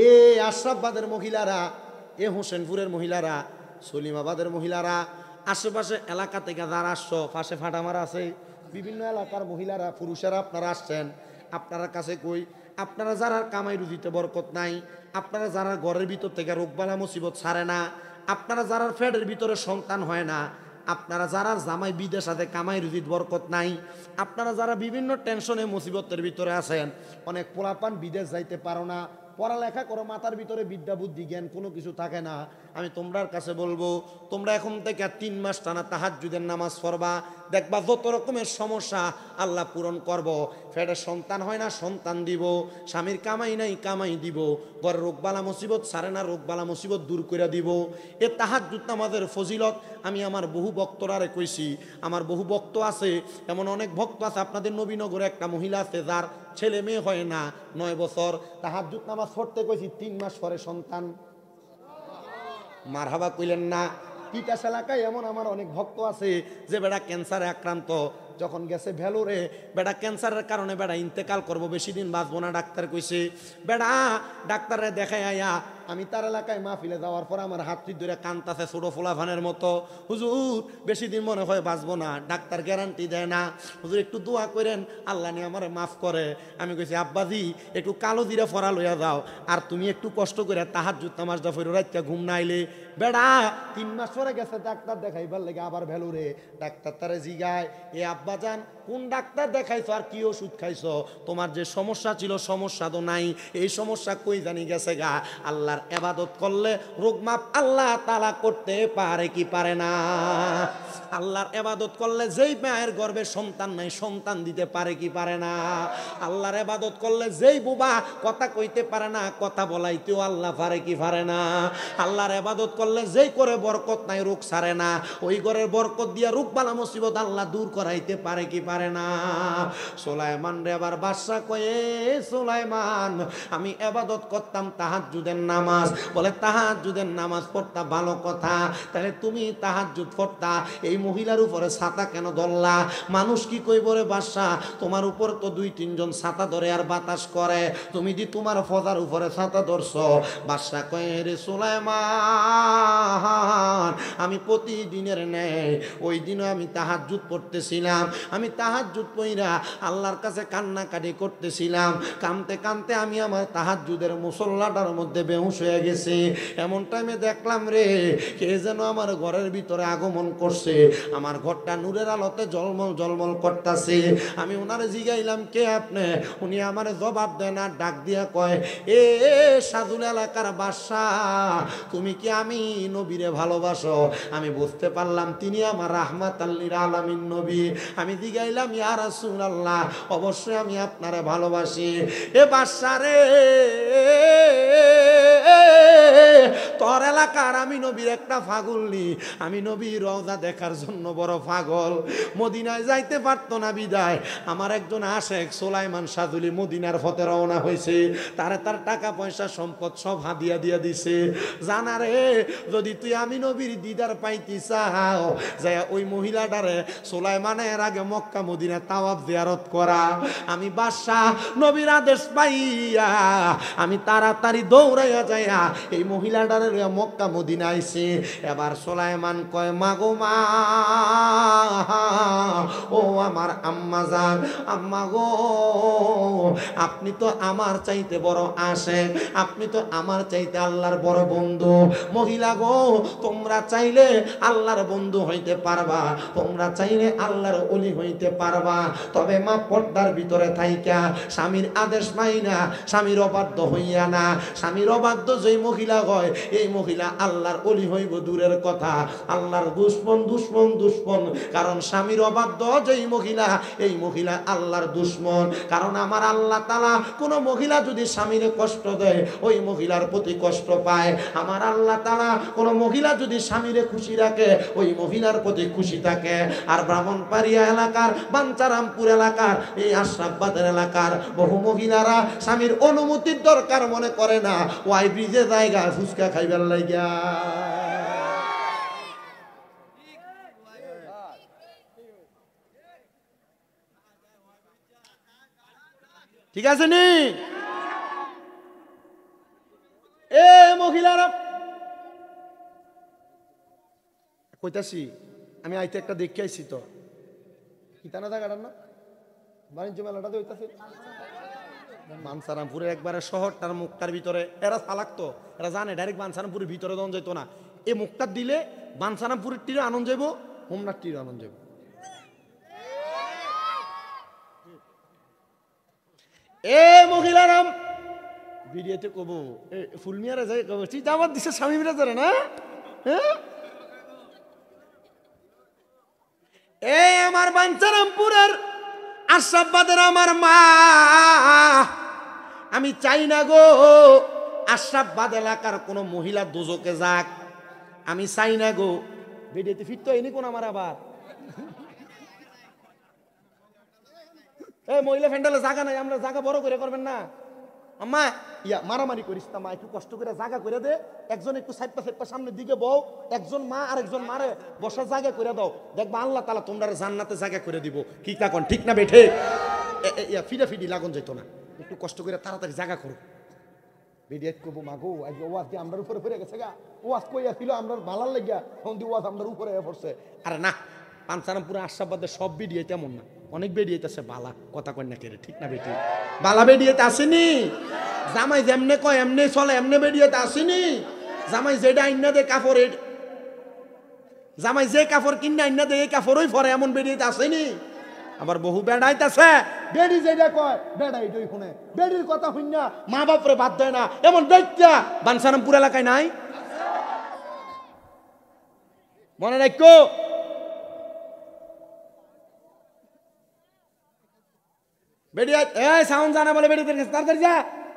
এ আশরাফবাদের মহিলারা, এ হোসেনপুরের মহিলারা, সলিমাবাদের মহিলারা, আশেপাশে এলাকা থেকে যারা আসছো, পাশে ফাটামারা আছে, বিভিন্ন এলাকার মহিলারা, পুরুষেরা আপনারা আসছেন, আপনারা কাছে কই, আপনারা যারা কামাই রুজিতে বরকত নাই, আপনারা যারা ঘরের ভিতর থেকে রোগবালা মুসিবত ছাড়ে না, আপনারা যারা ফ্যাটের ভিতরে সন্তান হয় না, আপনারা যারা জামাই বিদেশ আছে, কামাই রুজিত বরকত নাই, আপনারা যারা বিভিন্ন টেনশনে মুসিবতের ভিতরে আছেন, অনেক পোলাপান বিদেশ যাইতে পারো না, পড়ালেখা করো, মাথার ভিতরে বিদ্যা বুদ্ধি জ্ঞান কোনো কিছু থাকে না, আমি তোমরার কাছে বলবো, তোমরা এখন থেকে 3 মাস টানা তাহাজ্জুদের নামাজ পড়বা, দেখবা যত রকমের সমস্যা আল্লাহ পূরণ করব। ফেটে সন্তান হয় না, সন্তান দিব, স্বামীর কামাই নাই, কামাই দিব, ঘরে রোগবালা মুসিবত সারে না, রোগবালা মুসিবত দূর করে দিব। এ তাহাজ্জুদ নামাজের ফজিলত আমি আমার বহু ভক্তরারে কইছি, আমার বহু ভক্ত আছে, এমন অনেক ভক্ত আছে, আপনাদের নবীনগরে একটা মহিলা আছে যার ছেলে মেয়ে হয় না 9 বছর, তাহাজ্জুদ নামাজ পড়তে কইছি, 3 মাস পরে সন্তান। মারহাবা কইলেন না? তিতাস এলাকায় এমন আমার অনেক ভক্ত আছে যে বেটা ক্যান্সারে আক্রান্ত, যখন গেছে ভেলোরে, বেটা ক্যান্সারের কারণে বেটা ইন্তেকাল করবো, বেশি দিন বাঁচবো না, ডাক্তার কইছে। বেটা ডাক্তারে দেখাই আয়া, আমি তার এলাকায় মাহফিলে যাওয়ার পর আমার হাত ধরে কান্তাছে ছোট ফোলাফানের মতো, হুজুর বেশি দিন মনে হয় বাঁচবো না, ডাক্তার গ্যারান্টি দেয় না, হুজুর একটু দোয়া করেন আল্লাহ নিয়ে আমার মাফ করে। আমি কইছি আব্বাজি একটু কালো জিরা ফরা লইয়া যাও, আর তুমি একটু কষ্ট করে তাহাজ্জুদ নামাজটা পড়ো, রাইতে ঘুম না আইলে। বেড়া 3 মাস পরে গেছে ডাক্তার দেখাইবার লেগে আবার ভেলুরে, ডাক্তার তারে জিগায়, এ আব্বাজান কোন ডাক্তার দেখাইছো আর কি ওষুধ খাইছো? তোমার যে সমস্যা ছিল সমস্যা তো নাই, এই সমস্যা কই জানি গেছে গা। আল্লাহর ইবাদত করলে রোগ মাপ আল্লাহ তাআলা করতে পারে কি পারে না? আল্লাহর ইবাদত করলে যেই মায়ের গর্ভে সন্তান নাই, সন্তান দিতে পারে কি পারে না? আল্লাহর ইবাদত করলে যেই বুবা কথা কইতে পারে না, কথা বলাইতেও আল্লাহ পারে কি পারে না? আল্লাহর ইবাদত করলে যেই করে বরকত নাই, রোগ ছাড়ে না, ওই ঘরের বরকত দিয়া রোগ বালা মুসিবত আল্লাহ দূর করাইতে পারে কি পারে না? সুলাইমান রে আবার বাদশা কয়ে, সুলাইমান আমি ইবাদত করতাম তাহাজ্জুদের নামাজ, বলে তাহাজ্জুদের নামাজ পড়তা ভালো কথা, তাহলে তুমি তাহাজ্জুদ পড়তা, এই মহিলার উপরে ছাতা কেন ধরলা? মানুষ কি কইব রে বাদশা, তোমার উপর তো 2-3 জন ছাতা ধরে আর বাতাস করে, তুমি দি তোমার ফজার উপরে ছাতা ধরছো। বাদশা কয়ে, রে সুলাইমান আমি প্রতিদিনের ন্যায় ওই দিনও আমি তাহাজ্জুদ পড়তেছিলাম, আমি তাহাজ্জুদ পইরা আল্লাহর কাছে কান্নাকাটি করতেছিলাম, কানতে কানতে আমি আমার তাহাজ্জুদের মুসল্লাটার মধ্যে বেহুশ হয়ে গেছি। এমন টাইমে দেখলাম রে কে যেন আমার ঘরের ভিতরে আগমন করছে, আমার ঘরটা নূরের আলোতে জলমল জলমল করতেছে। আমি ওনারে জিগাইলাম কে আপনি? উনি আমারে জবাব দেয় না, ডাক দিয়া কয়, এ সাজুল এলাকার বাদশাহ, তুমি কি আমি নবীরে ভালোবাসো? আমি বুঝতে পারলাম তিনি আমার রাহমাতাল লিল আলামিন নবী। আমি জিগাইলাম ইয়া রাসূলুল্লাহ, অবশ্যই আমি আপনারে ভালোবাসি। এ বাদশা রে, তোর এলাকার আমি নবীর একটা পাগলনি, আমি নবীর রওজা দেখার জন্য বড় পাগল, মদিনায় যাইতে পারতো না বিদায় আমার একজন আশেক সুলাইমান সাজুলি মদিনার পথে রওনা হয়েছে, তারে তার টাকা পয়সা সম্পদ সব হাদিয়া দিয়া দিছে। জানা রে, যদি তুই আমি নবীর দিদার পাইতে চাও, যায় ওই মহিলাটারে সুলাইমানের আগে মক্কা মদিনা তাওয়াফ জিয়ারত করা। আমি বাদশাহ নবীর আদেশ পাইয়া আমি তাড়াতাড়ি দৌড়াইয়া যাইয়া এই মহিলাটারে লইয়া মক্কা মদিনা আইছি। এবার সুলাইমান কয় মাগো মা, ও আমার আম্মা জান, আম্মা গো, আপনি তো আমার চাইতে বড় আশেক, আপনি তো আমার চাইতে আল্লাহর বড় বন্ধু। মহিলা গো, তোমরা চাইলে আল্লাহর বন্ধু হইতে পারবা, তোমরা চাইলে আল্লাহর ওলি হইতে পারবা, তবে মা পর্দার ভিতরে থাইকা স্বামীর আদেশ মাইনা স্বামীর অবাধ্য হইয়া না। স্বামীর অবাধ্য যেই মহিলা হয় এই মহিলা আল্লাহর ওলি হইব দূরের কথা, আল্লাহর দুশমন দুশমন দুশমন। কারণ স্বামীর অবাধ্য যেই মহিলা এই মহিলা আল্লাহর দুশমন। কারণ আমার আল্লাহ তাআলা কোন মহিলা যদি স্বামীরে কষ্ট দেয় ওই মহিলার প্রতি কষ্ট পায়। আমার আল্লাহ তাআলা কোন মহিলা যদি স্বামীরে খুশি রাখে ওই মহিলার প্রতি খুশি থাকে। আর ব্রাহ্মণবাড়িয়া এলাকার, বাঞ্ছারামপুর এলাকার, এই আশরাফবাদের এলাকার বহু মহিলারা স্বামীর অনুমতির দরকার মনে করে না, ওয়াই ব্রিজে জায়গা ফুচকা খাইবার লাগিয়া। ঠিক আছে নি? এ মহিলারা কইতাছি, আমি আইতে একটা দেখে আইছি তো, কিতানা জায়গাটার না বাণিজ্য মেলাটাতে হইতাছে বাঞ্ছারামপুরের একবারে শহরটার মুখটার ভিতরে। এরা চালাকতো, এরা জানে ডাইরেক্ট বাঞ্ছারামপুরের ভিতরে দন যেত না। এই মুখটার দিলে বাঞ্ছারামপুরের তীরে আনন্দ যাইব, হোমনার তীরে আনন্দ যাইব। এ মহিলারাম ভিডিওতে কব ফুলমিয়ারা যাই কব চিন্তা আমার দিছে স্বামী মিরা ধরে না। হ্যাঁ, এ আমার বাঞ্ছারামপুরের আশরাফবাদের আমার মা, আমি চাই না গো আশরাফবাদ এলাকার কোন মহিলা দোজকে যাক, আমি চাই না গো। ভিডিওতে ফিরতো এনি কোন আমার আবার এই মহিলা ফ্যান্ডালে জায়গা নাই, আমরা জায়গা বড় করে করবেন না। আম্মা ইয়া মারামারি করিস না মা, একটু কষ্ট করে জায়গা করে দে, একজন একটু সাইডটা সাইডটা সামনের দিকে বউ, একজন মা আর একজন মারে বসার জায়গা করে দাও, দেখবা আল্লাহ তাআলা তোমরা জান্নাতে জায়গা করে দিব। কি তাকন ঠিক না বেঠে? ইয়া ফিডা ফিডি লাগুন যেত না, একটু কষ্ট করে তাড়াতাড়ি জায়গা করো। বেডিয়াত কবো মাগো আজ ওয়াজ দিয়ে আমরার উপরে পড়ে গেছে গা, ওয়াজ কইয়া ছিল আমরার ভালার লাগিয়া, এখন দি ওয়াজ আমরার উপরে পড়ছে। আরে না, বাঞ্ছারামপুরে আশরাফবাদের সব ভিডিও তেমন না, অনেক বেডিয়েতে আছে বালা, কথা কয় না কেরে ঠিক না বেটি? বালা বেডিয়েতে আসেনি, জামাই যেমনে কয় এমনি চলে, এমনি বেডিয়েতে আসেনি। জামাই যেটা আইনা দে কাপড়, জামাই যে কাপড় কিনে আইনা দে এই কাপড়ই পরে, এমন বেডিয়েতে আসেনি। আবার বহু বেড়াইতেছে, বেডি যেটা কয় বেড়া এটাই শুনে, বেডির কথা শুন না মা বাপরে বাদ দেয় না, এমন বেটা বাঞ্ছারামপুর এলাকায় নাই? মনে রাখো বেডিয়া এই সাউন্ড জানা বলে বেডিদের কাছে তাড়াতাড়ি যা,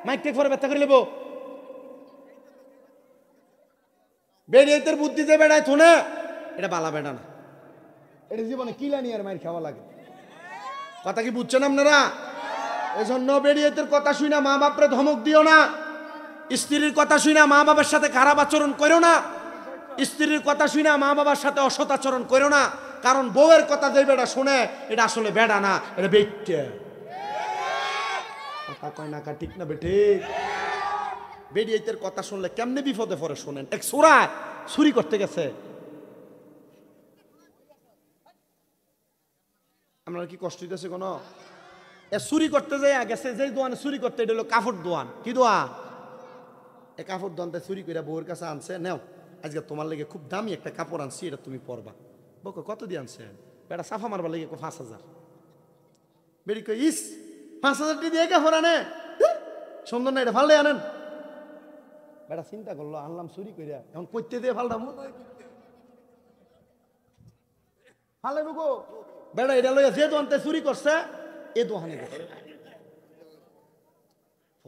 মাইক টেক পরে ব্যথা করে নেবো। বেডিয়াদের বুদ্ধি যে বেড়ায় থুনে, এটা বালা বেড়া না, এটা জীবনে কিলানি আর মাইর খাওয়া লাগে। কথা কি বুঝছেন আপনারা? এই জন্য বেডিয়াদের কথা শুনা মা বাপরে ধমক দিও না, স্ত্রীর কথা শুনা মা বাবার সাথে খারাপ আচরণ করো না, স্ত্রীর কথা শুনা মা বাবার সাথে অসৎ আচরণ করো না। কারণ বউয়ের কথা যে বেড়া শুনে এটা আসলে বেড়া না, এটা বেটে। কথা কয় না ঠিক না বেঠে? বেডিয়াইতের কথা শুনলে কেমনে বিপদে পড়ে শোনেন। এক সোরা চুরি করতে গেছে, আপনার কি কষ্ট হইতেছে কোন? চুরি করতে যাই গেছে, যে দোয়ানে চুরি করতে, এটা হলো কাপড় দোয়ান। কি দোয়ান? এই কাপড় দোয়ানটা চুরি করে বউয়ের কাছে আনছে, নেও আজকে তোমার লেগে খুব দামি একটা কাপড় আনছি, এটা তুমি পরবা। বউকে কত দিয়ে আনছেন? বেটা সাফা মারবার লেগে 5,000। বেড়ি কই ইস 5,000 দিয়ে কাপড় আনে, সুন্দর না, এটা ফাললে আনেন। বেটা চিন্তা করলো আনলাম চুরি করিয়া, এখন কইতে দিয়ে ফালতাম ফালে বুকো। বেটা এটা লইয়া যে দোকানতে চুরি করছে এ দোহানে গেছে,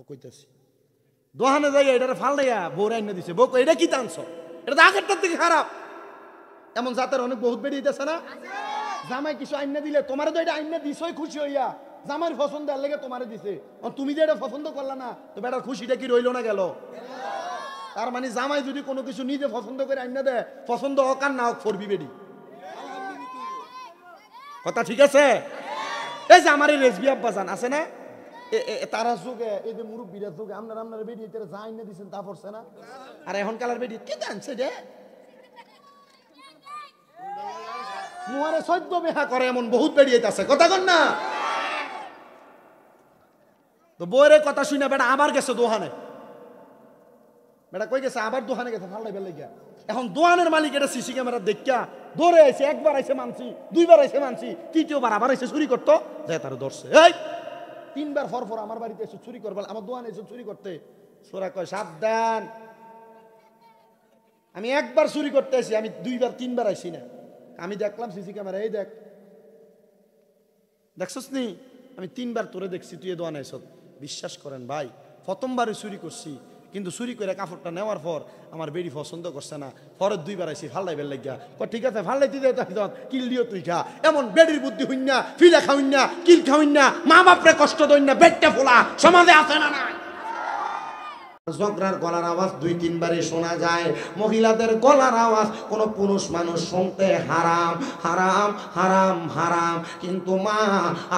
কইতেছি দোহানে যাই এটা ফালদাইয়া বউরা আইনা দিছে। বউ এটা কি টানছ? এটা তো আগেরটার থেকে খারাপ। এমন জাতের অনেক বহুত বেরিয়ে দিতেছে না। জামাই কিছু আইনা দিলে তোমারে তো এটা আইনা দিছই খুশি হইয়া, জামাইয়ের পছন্দ এর লেগে তোমারে দিছে, তুমি যে এটা পছন্দ করলা না তো বেটার খুশিটা কি রইল না গেল? তার মানে জামাই যদি কোনো কিছু নিজে পছন্দ করে আইনা দেয়, পছন্দ হোক আর না হোক ফরবি বেডি। কথা ঠিক আছে? এই যে আমার এই রেসবি আব্বাজান আছে না, তারা যুগে এই যে মুরব্বীরা যুগে আপনার বেডি যাই না দিচ্ছেন তা পড়ছে না। আর এখন কালার বেডি কি জানছে যে মুহারে 14 বিহা করে এমন বহুত বেরিয়ে আছে, কথা কন না। তো বইয়ের কথা শুনে বেটা আবার গেছে দোহানে, বেটা কই গেছে আবার দোহানে গেছে ফাল্লাই বেলে গিয়া। এখন দোহানের মালিক এটা সিসি ক্যামেরা দেখা ধরে আইছে, একবার আইছে মানছি, দুইবার আইছে মানছি, তৃতীয়বার আবার আইছে চুরি করতো, যে তার ধরছে। এই 3 বার ফর আমার বাড়িতে এসে চুরি করবে, আমার দোহানে এসে চুরি করতে। সোরা কয় সাবধান, আমি একবার চুরি করতে আসি, আমি 2 বার 3 বার আইছি না। আমি দেখলাম সিসি ক্যামেরা, এই দেখছস নি, আমি 3 বার তোরে দেখছি, তুই এ দোয়ানে এসব। বিশ্বাস করেন ভাই, প্রথমবারে চুরি করছি, কিন্তু চুরি করে কাপড়টা নেওয়ার পর আমার বেড়ি পছন্দ করছে না, পরের 2 বার আইসি ফাল্লাই বেল লাগিয়া। ঠিক আছে ফাল্লাই দিতে কিল দিও তুই খা, এমন বেড়ির বুদ্ধি হইন না, ফিলা খাওইন না, কিল খাওইন না, মা বাপরে কষ্ট দইন না, বেডটা ফোলা সমাজে আছে না না। ঝগড়ার গলার আওয়াজ 2-3 বারে শোনা যায়। মহিলাদের গলার আওয়াজ কোন পুরুষ মানুষ শুনতে হারাম হারাম হারাম হারাম, কিন্তু মা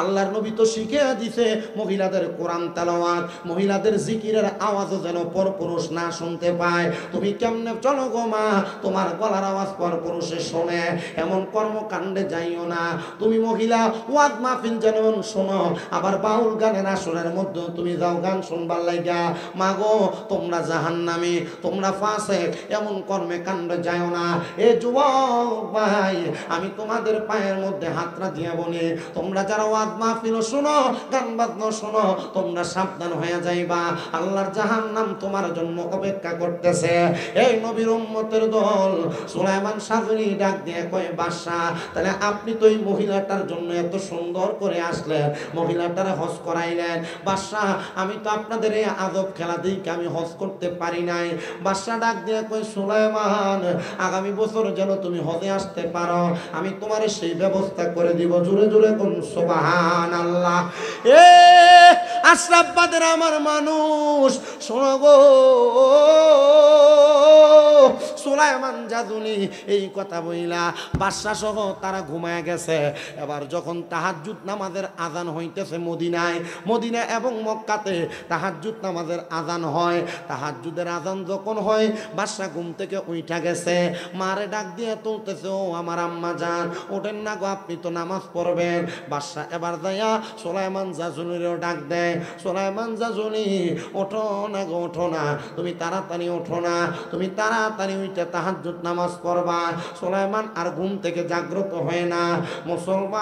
আল্লাহর নবী তো শিখিয়ে দিছে মহিলাদের কোরআন তেলাওয়াত, মহিলাদের জিকিরের আওয়াজও যেন পরপুরুষ না শুনতে পায়। তুমি কেমনে চলো গো মা, তোমার গলার আওয়াজ পরপুরুষে শোনে, এমন কর্মকাণ্ডে যাইও না। তুমি মহিলা ওয়াজ মাহফিল যেন শোনো, আবার বাউল গানের আসরের মধ্যে তুমি যাও গান শুনবার লাগা। মা গো তোমরা জাহান্নামী, তোমরা ফাসিক, এমন কর্মে কাণ্ডে যাও না। এ যুবক ভাই, আমি তোমাদের পায়ের মধ্যে হাতটা দিয়ে বলি, তোমরা যারা ওয়াজ মাহফিল শোনো, গান বাজনা শোনো, তোমরা সাবধান হয়ে যাইবা, আল্লাহর জাহান্নাম তোমার জন্য অপেক্ষা করতেছে। এই নবীর উম্মতের দল সুলাইমান সাজনী ডাক দিয়ে কয়, বাদশাহ তাহলে আপনি তো এই মহিলাটার জন্য এত সুন্দর করে আসলেন, মহিলাটার হজ করাইলেন, বাদশাহ আমি তো আপনাদের এই আদব খেলা দিকে আমি হজ করতে পারি নাই। বাদশা ডাক দিয়ে কই, সুলাইমান আগামী বছর যেন তুমি হজে আসতে পারো, আমি তোমার সেই ব্যবস্থা করে দিব। জোরে জোরে কোন সুবহানাল্লাহ। এ আশরাফবাদের আমার মানুষ শোনো গো, সুলাইমান জাদুনি এই কথা বইলা বাদশা সহ তারা ঘুমায় গেছে। এবার যখন তাহাজ্জুদ নামাজের আজান হইতেছে মদিনা এবং মক্কাতে তাহাজ্জুদ নামাজের আজান হয়, তাহাজ্জুদের আজান যখন হয় বাদশা ঘুম থেকে উঠা গেছে, মারে ডাক দিয়ে তুলতেছে, ও আমার আম্মা জান ওঠেন না গো, আপনি তো নামাজ পড়বেন। বাদশা এবার যাইয়া সুলাইমান জাজুনিরও ডাক দেয়, সুলাইমান জাজুনি ওঠো না গো, ওঠো না, তুমি তাড়াতাড়ি ওঠো না, তুমি তাড়াতাড়ি উঠে তাহাজ্জুদ নামাজ পড়বা। সুলাইমান আর ঘুম থেকে জাগ্রত হয় না। মুসলমান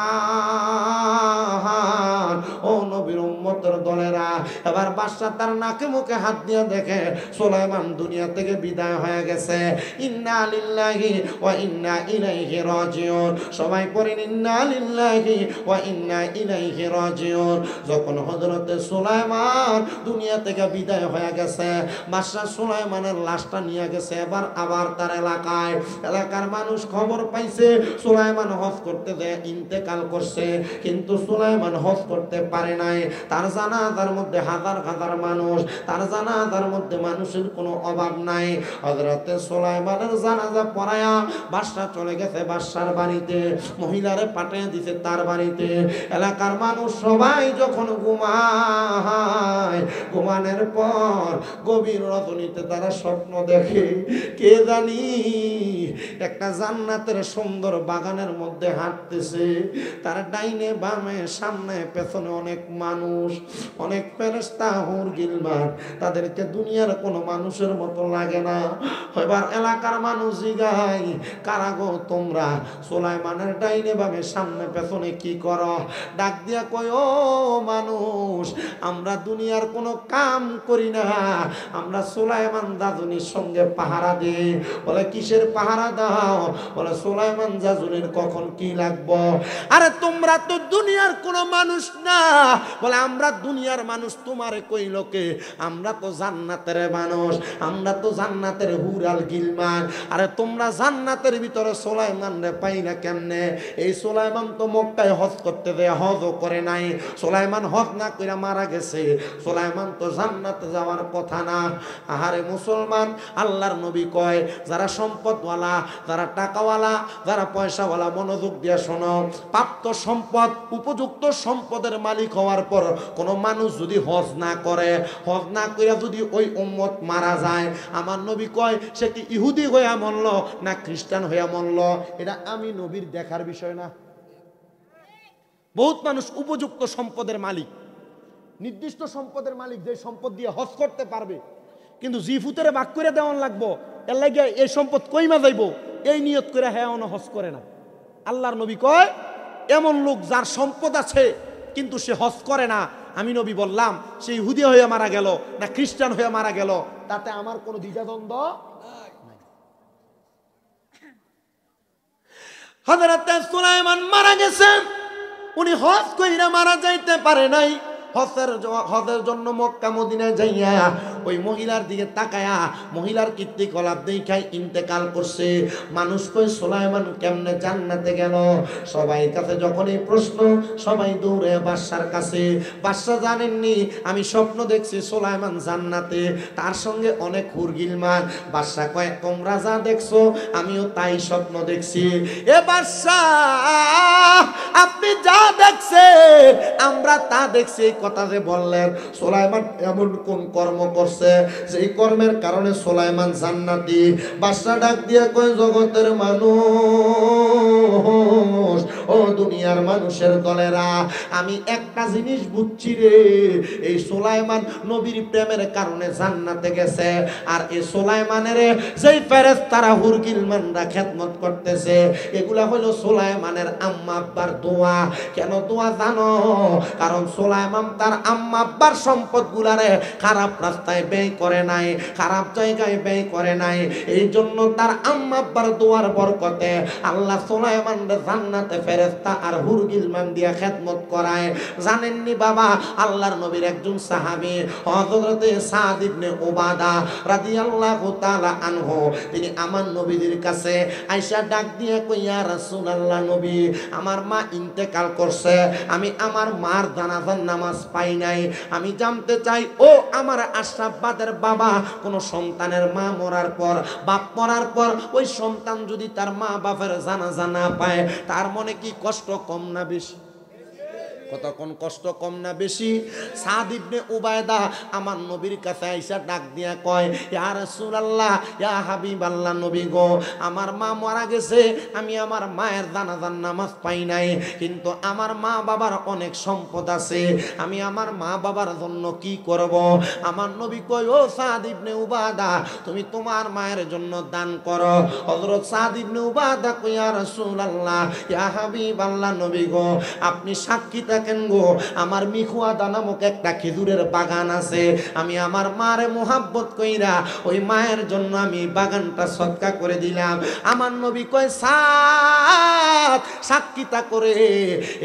ও নবীর উম্মতের দলেরা, এবার বাদশা তার নাকে মুখে হাত দিয়ে দেখে সুলাইমান দুনিয়া থেকে বিদায় হয়ে গেছে। ইন্না লিল্লাহি ওয়া ইন্না ইলাইহি রাজিউন, সবাই পড়েন ইন্না লিল্লাহি ওয়া ইন্না ইলাইহি রাজিউন। যখন হযরতে সুলাইমান দুনিয়া থেকে বিদায় হয়ে গেছে, বাদশা সুলাইমানের লাশটা নিয়ে গেছে আবার তার এলাকার মানুষ খবর পাইছে সুলাইমান হজ করতে যায় ইন্তেকাল করছে, কিন্তু সুলাইমান হজ করতে পারে নাই। তার জানাজার মধ্যে হাজার হাজার মানুষ, তার জানাজার মধ্যে মানুষের কোনো অভাব নাই। হযরতে সুলাইমানের জানাজা পড়ায়া বাদশা চলে গেছে বাদশার বাড়িতে, মহিলারে পাঠিয়ে দিছে তার বাড়িতে। এলাকার মানুষ সবাই যখন ঘুমায়, ঘুমানোর পর গভীর রজনীতে তারা স্বপ্ন দেখে, কে জানি একটা জান্নাতের সুন্দর বাগানের মধ্যে হাঁটতেছে, তার ডাইনে বামে সামনে পেছনে অনেক মানুষ, অনেক ফেরেশতা হুর গিলমান, তাদেরকে দুনিয়ার কোনো মানুষের মতো লাগে না। এবার এলাকার মানুষ জিগায়, কারা গো তোমরা সুলাইমানের ডাইনে বামে সামনে পেছনে কি করো? ডাক দিয়া কয়, ও মানুষ, আমরা দুনিয়ার কোনো কাম করি না, আমরা সুলাইমান জাজুনির সঙ্গে পাহারা দিই। বলে কিসের পাহারা দাও? বলে সুলাইমান জাজুনির কখন কি লাগবো। আরে তোমরা তো দুনিয়ার কোনো মানুষ না। বলে আমরা দুনিয়ার মানুষ, তোমারে কইল কে? আমরা তো জান্নাতের মানুষ, আমরা তো জান্নাতের হুরাল গিলমান। আরে তোমরা জান্নাতের ভিতরে সুলাইমান রে পাই না কেমনে? এই সুলাইমান তো মক্কায় হজ করতে যায়, হজও করে নাই। সুলাইমান হজ না কইরা মারা গেছে, সুলাইমান তো জান্নাতে যাওয়ার কথা না। আহারে মুসলমান, আল্লাহর নবী কয় যারা সম্পদওয়ালা, যারা টাকাওয়ালা, যারা পয়সাওয়ালা, মনোযোগ দিয়ে শোনো। প্রাপ্ত সম্পদ, উপযুক্ত সম্পদের মালিক হওয়ার পর কোনো মানুষ যদি হজ না করে, হজ না করে যদি ওই উম্মত মারা যায়, আমার নবী কয় সে কি ইহুদি হইয়া মরল না খ্রিস্টান হইয়া মরল, এটা আমি নবীর দেখার বিষয় না। বহুত মানুষ উপযুক্ত সম্পদের মালিক, নির্দিষ্ট সম্পদের মালিক, যে সম্পদ দিয়ে হজ করতে পারবে, কিন্তু জিফুতেরে ভাগ করে দেওয়ান লাগবো, এর লাগে এই সম্পদ কইমা যাইব, এই নিয়ত করে হ্যাঁ হজ করে না। আল্লাহর নবী কয় এমন লোক যার সম্পদ আছে কিন্তু সে হজ করে না, আমি নবী বললাম সে ইহুদি হয়ে মারা গেল না খ্রিস্টান হয়ে মারা গেল, তাতে আমার কোনো দ্বিধাদ্বন্দ্ব নাই। হযরত সুলাইমান মারা গেছে, উনি হজ কইরা মারা যাইতে পারে নাই। হজের জন্য মক্কা মদিনায় যাইয়া ওই মহিলার দিকে তাকায়া মহিলার কীর্তিকলাপ দেখাই ইন্তেকাল করছে। মানুষ কই সুলাইমান কেমনে জান্নাতে গেল? সবাই কাছে যখন এই প্রশ্ন, সবাই দৌড়ে বাদশার কাছে। বাদশা জানেননি আমি স্বপ্ন দেখছি সুলাইমান জান্নাতে, তার সঙ্গে অনেক হুরগিলমান। বাদশা কয় তোমরা যা দেখছো আমিও তাই স্বপ্ন দেখছি। এ বাদশা, আপনি যা দেখছেন আমরা তা দেখছি, কথা যে বললেন সুলাইমান এমন কোন কর্ম করছে যেই কর্মের কারণে সুলাইমান জান্নাতি? বাদশা ডাক দিয়ে কয় জগতের মানুষ, ও দুনিয়ার মানুষের দলেরা, আমি একটা জিনিস বুঝছি রে, এই সুলাইমান নবীর প্রেমের কারণে জান্নাতে গেছে, আর এই সুলাইমানের যেই ফেরেশতারা হুরগিলমানরা খেদমত করতেছে এগুলা হলো সুলাইমানের আম্মা আব্বার দোয়া। কেন দোয়া জানো? কারণ সুলাইমান তার আম্মা আব্বার সম্পদ গুলারে খারাপ রাস্তায় ব্যয় করে নাই, খারাপ জায়গায় ব্যয় করে নাই। এই জন্য তার আম্মা আব্বার দোয়ার বরকতে আল্লাহ সুলাইমানের জান্নাতে ফেরেশতা আর হুরগিলমান দিয়া খেদমত করায়। জানেননি বাবা, আল্লাহর নবীর একজন সাহাবী হযরত সাদ ইবনে উবাদা রাদিয়াল্লাহু তাআলা আনহু, তিনি আমার নবীর কাছে আয়েশা ডাক দিয়ে কই ইয়া রাসূলুল্লাহ, নবী আমার মা ইন্তেকাল করছে, আমি আমার মার জানাজার নামাজ পাই নাই, আমি জানতে চাই ও আমার আশরাফবাদের বাবা, কোন সন্তানের মা মরার পর, বাপ মরার পর ওই সন্তান যদি তার মা বাপের জানাজা না পায় তার মনে কি কষ্ট কম না বেশি? কতক্ষণ কষ্ট কম না বেশি? সাদ ইবনে উবায়দা আমার নবীর কাছে আইসা ডাক দিয়া কয় ইয়া রাসূলুল্লাহ, ইয়া হাবিবাল্লাহ, নবী গো আমার মা মারা গেছে, আমি আমার মায়ের জানাজার নামাজ পাই নাই, কিন্তু আমার মা বাবার অনেক সম্পদ আছে, আমি আমার মা বাবার জন্য কি করব? আমার নবী কয় ও সাদ ইবনে উবাদা, তুমি তোমার মায়ের জন্য দান করো। হযরত সাদ ইবনে উবাদা কয় ইয়া রাসূলুল্লাহ, ইয়া হাবিবাল্লাহ, নবী গো আপনি সাক্ষী থাকেন গো, আমার মিখুয়াদা নামক একটা খেজুরের বাগান আছে, আমি আমার মারে মোহাব্বত কইরা ওই মায়ের জন্য আমি বাগানটা সদকা করে দিলাম। আমার নবী কয় সাদ, সাক্ষীতা করে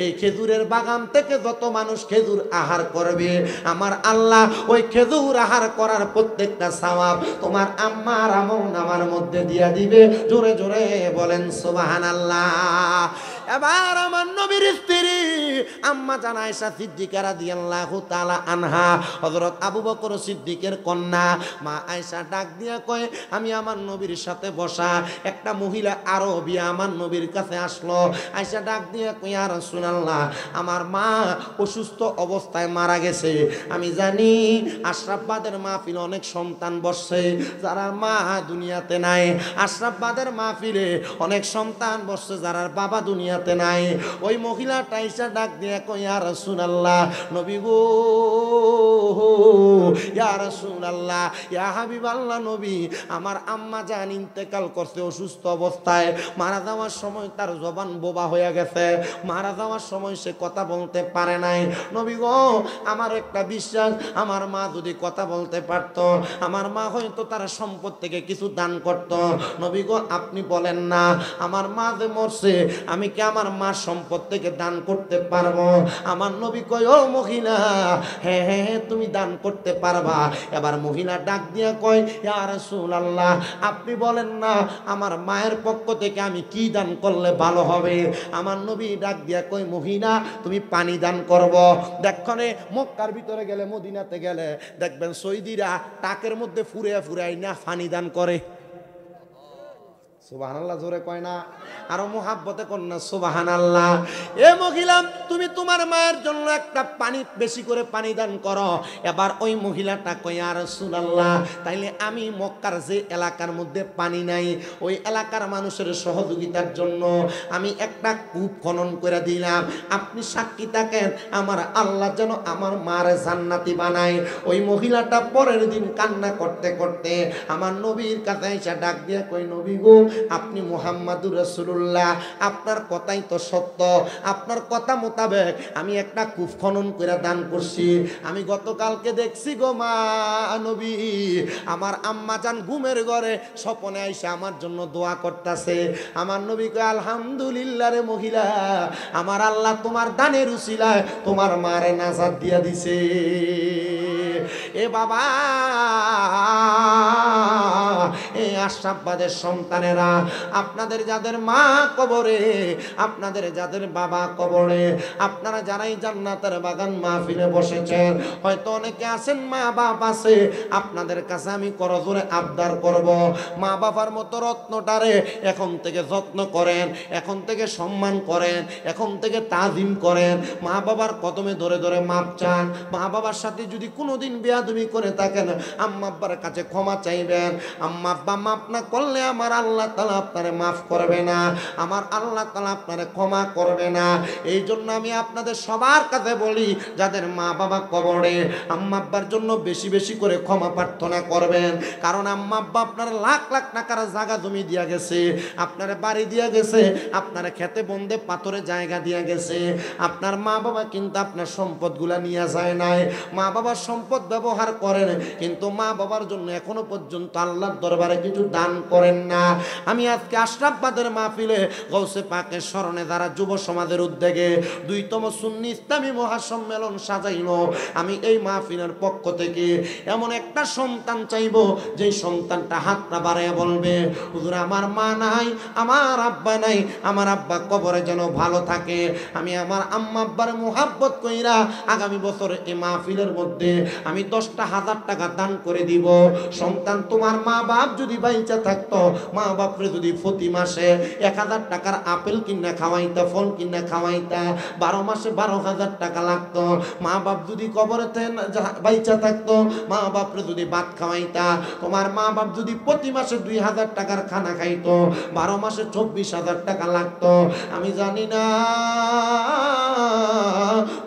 এই খেজুরের বাগান থেকে যত মানুষ খেজুর আহার করবে আমার আল্লাহ ওই খেজুর আহার করার প্রত্যেকটা সওয়াব তোমার আম্মার আমলনামার মধ্যে দিয়া দিবে। জোরে জোরে বলেন সুবহানাল্লাহ। এবার আমার নবীর স্ত্রী আম্মা জান আয়েশা সিদ্দিকা রাদিয়াল্লাহু তাআলা আনহা, হযরত আবু বকর সিদ্দিকের কন্যা মা আয়েশা ডাক দিয়া কয় আমি আমার নবীর সাথে বসা, একটা মহিলা আরবী আমার নবীর কাছে আসলো। আয়েশা ডাক দিয়া কয় ইয়া রাসূলুল্লাহ, আমার মা অসুস্থ অবস্থায় মারা গেছে, আমি জানি আশরাফবাদের মাহফিলে অনেক সন্তান বসছে যারা মা দুনিয়াতে নাই, আশরাফবাদের মাহফিলে অনেক সন্তান বসছে যারা বাবা দুনিয়াতে নাই। ওই মহিলাটা আয়েশা ডাক দিয়া কয় ইয়া রাসূলুল্লাহ, নবী গো, ইয়া রাসূলুল্লাহ, ইয়া হাবিবাল্লাহ, নবী আমার আম্মা জান ইন্তেকাল করছে অসুস্থ অবস্থায়, মারা যাওয়ার সময় তার জবান বোবা হয়ে গেছে, মারা যাওয়ার সময় সে কথা বলতে পারে নাই। নবী গো আমার একটা বিশ্বাস, আমার মা যদি কথা বলতে পারত, আমার মা হয়তো তার সম্পদ থেকে কিছু দান করত। নবী গো আপনি বলেন না, আমার মা যে মরছে আমি কি আমার মার সম্পদ থেকে দান করতে পারবো? আমার নবী কয় ও মহিলা, হ্যাঁ হ্যাঁ হ্যাঁ তুমি দান করতে পারবা। এবার মহিলা ডাক দিয়া কয় ইয়া রাসূলুল্লাহ, আপনি বলেন না আমার মায়ের পক্ষ থেকে আমি কি দান করলে ভালো হবে? আমার নবী ডাক দিয়া কয় মহিলা তুমি পানি দান করব। দেখনে মক্কার ভিতরে গেলে, মদিনাতে গেলে দেখবেন সৌদিরা টাকের মধ্যে ফুরে ফুরাই না পানি দান করে। সুবহানাল্লাহ জোরে কয় না, আরো মুহাব্বতে কর না সুবহানাল্লাহ। এ মহিলা, তুমি তোমার মায়ের জন্য একটা পানি, বেশি করে পানি দান করো। এবার ওই মহিলাটা কয়, ইয়া রাসূলুল্লাহ, তাইলে আমি মক্কার যে এলাকার মধ্যে পানি নাই, ওই এলাকার মানুষের সহযোগিতার জন্য আমি একটা কূপ খনন করে দিলাম। আপনি সাক্ষী থাকেন, আমার আল্লাহ যেন আমার মার জান্নাতি বানায়। ওই মহিলাটা পরের দিন কান্না করতে করতে আমার নবীর কাছে এসে ডাক দিয়ে কই, নবী গো, আপনি মুহাম্মাদুর রাসূলুল্লাহ, আপনার কথাই তো সত্য। আপনার কথা মোতাবেক আমি একটা কূপ খনন করে দান করছি। আমি গতকালকে দেখছি গো মা নবী, আমার আম্মা জান ঘুমের ঘরে স্বপ্নে আইসা আমার জন্য দোয়া করতেছে। আমার নবী কয়, আলহামদুলিল্লাহ রে মহিলা, আমার আল্লাহ তোমার দানের উসিলায় তোমার মারে নাজাত দিয়া দিছে। এ বাবা, এই আশরাফবাদের সন্তানেরা, আপনাদের যাদের মা কবরে, আপনাদের যাদের বাবা কবরে, আপনারা যারাই জান্নাতের বাগান মাহফিলে বসেছেন, হয়তো অনেকে আছেন মা বাপ আছে, আপনাদের কাছে আমি করজোরে আবদার করব, মা বাবার মতো রত্নটারে এখন থেকে যত্ন করেন, এখন থেকে সম্মান করেন, এখন থেকে তাজিম করেন। মা বাবার কদমে ধরে ধরে মাপ চান। মা বাবার সাথে যদি কোনোদিন বেয়াদবি করে থাকেন, আম্মা আব্বার কাছে ক্ষমা চাইবেন। আম্মা আব্বা মাফ না করলে আমার আল্লাহ তাআলা আপনারে মাফ করবে না, আমার আল্লাহ তাআলা আপনারে ক্ষমা করবে না। এই জন্য আমি আপনাদের সবার কাছে বলি, যাদের মা বাবা কবরে, আম্মা আব্বার জন্য বেশি বেশি করে ক্ষমা প্রার্থনা করবেন। কারণ আম্মা আব্বা আপনার লাখ লাখ টাকার জায়গা জমি দিয়া গেছে, আপনার বাড়ি দিয়া গেছে, আপনার খেতে বন্ধে পাথরে জায়গা দিয়া গেছে। আপনার মা বাবা কিন্তু আপনার সম্পদগুলা নিয়ে যায় নাই। মা বাবার সম্পদ ব্যবহার করেন, কিন্তু মা বাবার জন্য এখনো পর্যন্ত আল্লাহর দরবারে কিছু দান করেন না। আমি আজকে আশরাফবাদের মাহফিলে গৌসে পাকের স্মরণে যারা যুব সমাজের উদ্যোগে ২তম সুন্নি ইসলামী মহাসম্মেলন সাজাইল, আমি এই মাহফিলের পক্ষ থেকে এমন একটা সন্তান চাইব, যেই সন্তানটা হাতটা বাড়াইয়া বলবে, হুজুর আমার মা নাই, আমার আব্বা নাই, আমার আব্বা কবরে যেন ভালো থাকে। আমি আমার আম্মা আব্বার মুহাব্বত কইরা আগামী বছর এই মাহফিলের মধ্যে আমি 10,000 টাকা দান করে দিব। সন্তান, তোমার মা বাপ যদি বাইচা থাকতো, মা বাপরে যদি প্রতি মাসে 1000 টাকার আপেল কিনা খাওয়াইতা, ফল কিনা খাওয়াইতা, 12 মাসে 12,000 টাকা লাগতো। মা বাপ যদি কবরেতে বাইচা থাকতো, মা বাপরে যদি ভাত খাওয়াইতা, তোমার মা বাপ যদি প্রতি মাসে 2000 টাকার খানা খাইতো, 12 মাসে 24,000 টাকা লাগতো। আমি জানি না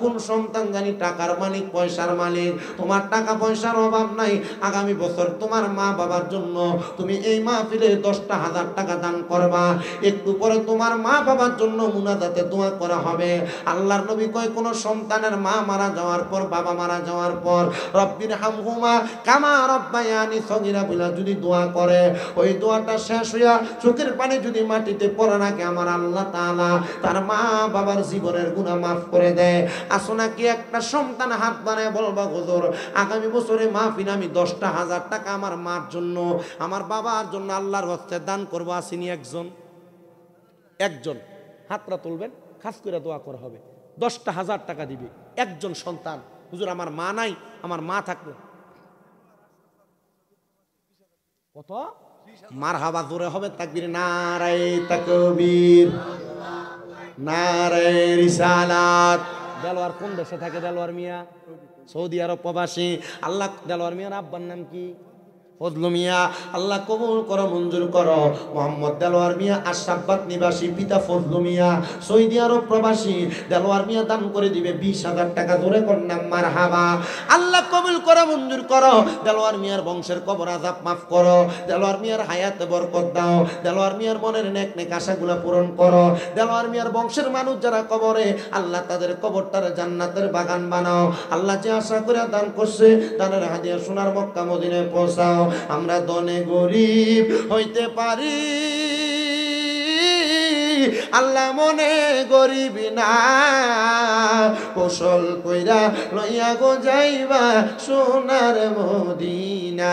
কোন সন্তান জানি টাকার মালিক, পয়সার মালিক। তোমার টাকা পয়সার অভাব নাই, আগামী বছর তোমার মা বাবার জন্য তুমি এই মাহফিলে 10,000 টাকা দান করবা। একটু পরে তোমার মা বাবার জন্য মুনাজাতে দোয়া করা হবে। আল্লাহর নবী কয়, কোন সন্তানের মা মারা যাওয়ার পর, বাবা মারা যাওয়ার পর, রব্বির হামহুমা কামা রব্বায়ানি সগীরা বলে যদি দোয়া করে, ওই দোয়াটা শেষ হইয়া চোখের পানি যদি মাটিতে পড়ে রাখে, আমার আল্লাহ তাআলা তার মা বাবার জীবনের গুনাহ মাফ করে দেয়। আসো নাকি একটা সন্তান হাত বানায় বলবা, হুজুর আগামী বছরে মাহফিল আমি 10,000 টাকা আমার মার জন্য, আমার বাবার জন্য আল্লাহর হস্তে দান করবো। আসিনি একজন? একজন হাতটা তুলবেন, খাস করে দোয়া করা হবে। 10,000 টাকা দিবে একজন সন্তান। হুজুর আমার মা নাই, আমার মা থাকলো কত? মারহাবা জোরে হবে তাকবীর, নারায়ে তাকবীর, নারায়ে রিসালাত। দেলোয়ার কোন দেশে থাকে? দেলোয়ার মিয়া সৌদি আরব প্রবাসী। আল্লাহ দেলোয়ার মিয়ার আব্বার নাম কি? ফজলু মিয়া। আল্লাহ কবুল করো, মঞ্জুর করো। মোহাম্মদ দেলোয়ার মিয়া আশরাফবাদ নিবাসী, পিতা ফজলু মিয়া সৌদি আরব প্রবাসী। দেলোয়ার মিয়া দান করে দিবে 20,000 টাকা। ধরে করলাম মারহাবা। আল্লাহ কবুল করো, মঞ্জুর করো। দেলোয়ার মিয়ার বংশের কবর আযাব মাফ করো। দেলোয়ার মিয়ার হায়াতে বরকত দাও। দেলোয়ার মিয়ার মনের নেক নেক আশাগুলো পূরণ করো। দেলোয়ার মিয়ার বংশের মানুষ যারা কবরে, আল্লাহ তাদের কবরটার জান্নাতের বাগান বানাও। আল্লাহ যে আশা করে দান করছে, দানের হাদিয়া সোনার মক্কা মদিনায় পৌঁছাও। আমরা ধনে গরিব হইতে পারি, আল্লাহ মনে গরিব না, কৌশল কইরা লইয়া গো যাইবা সোনার মদিনা।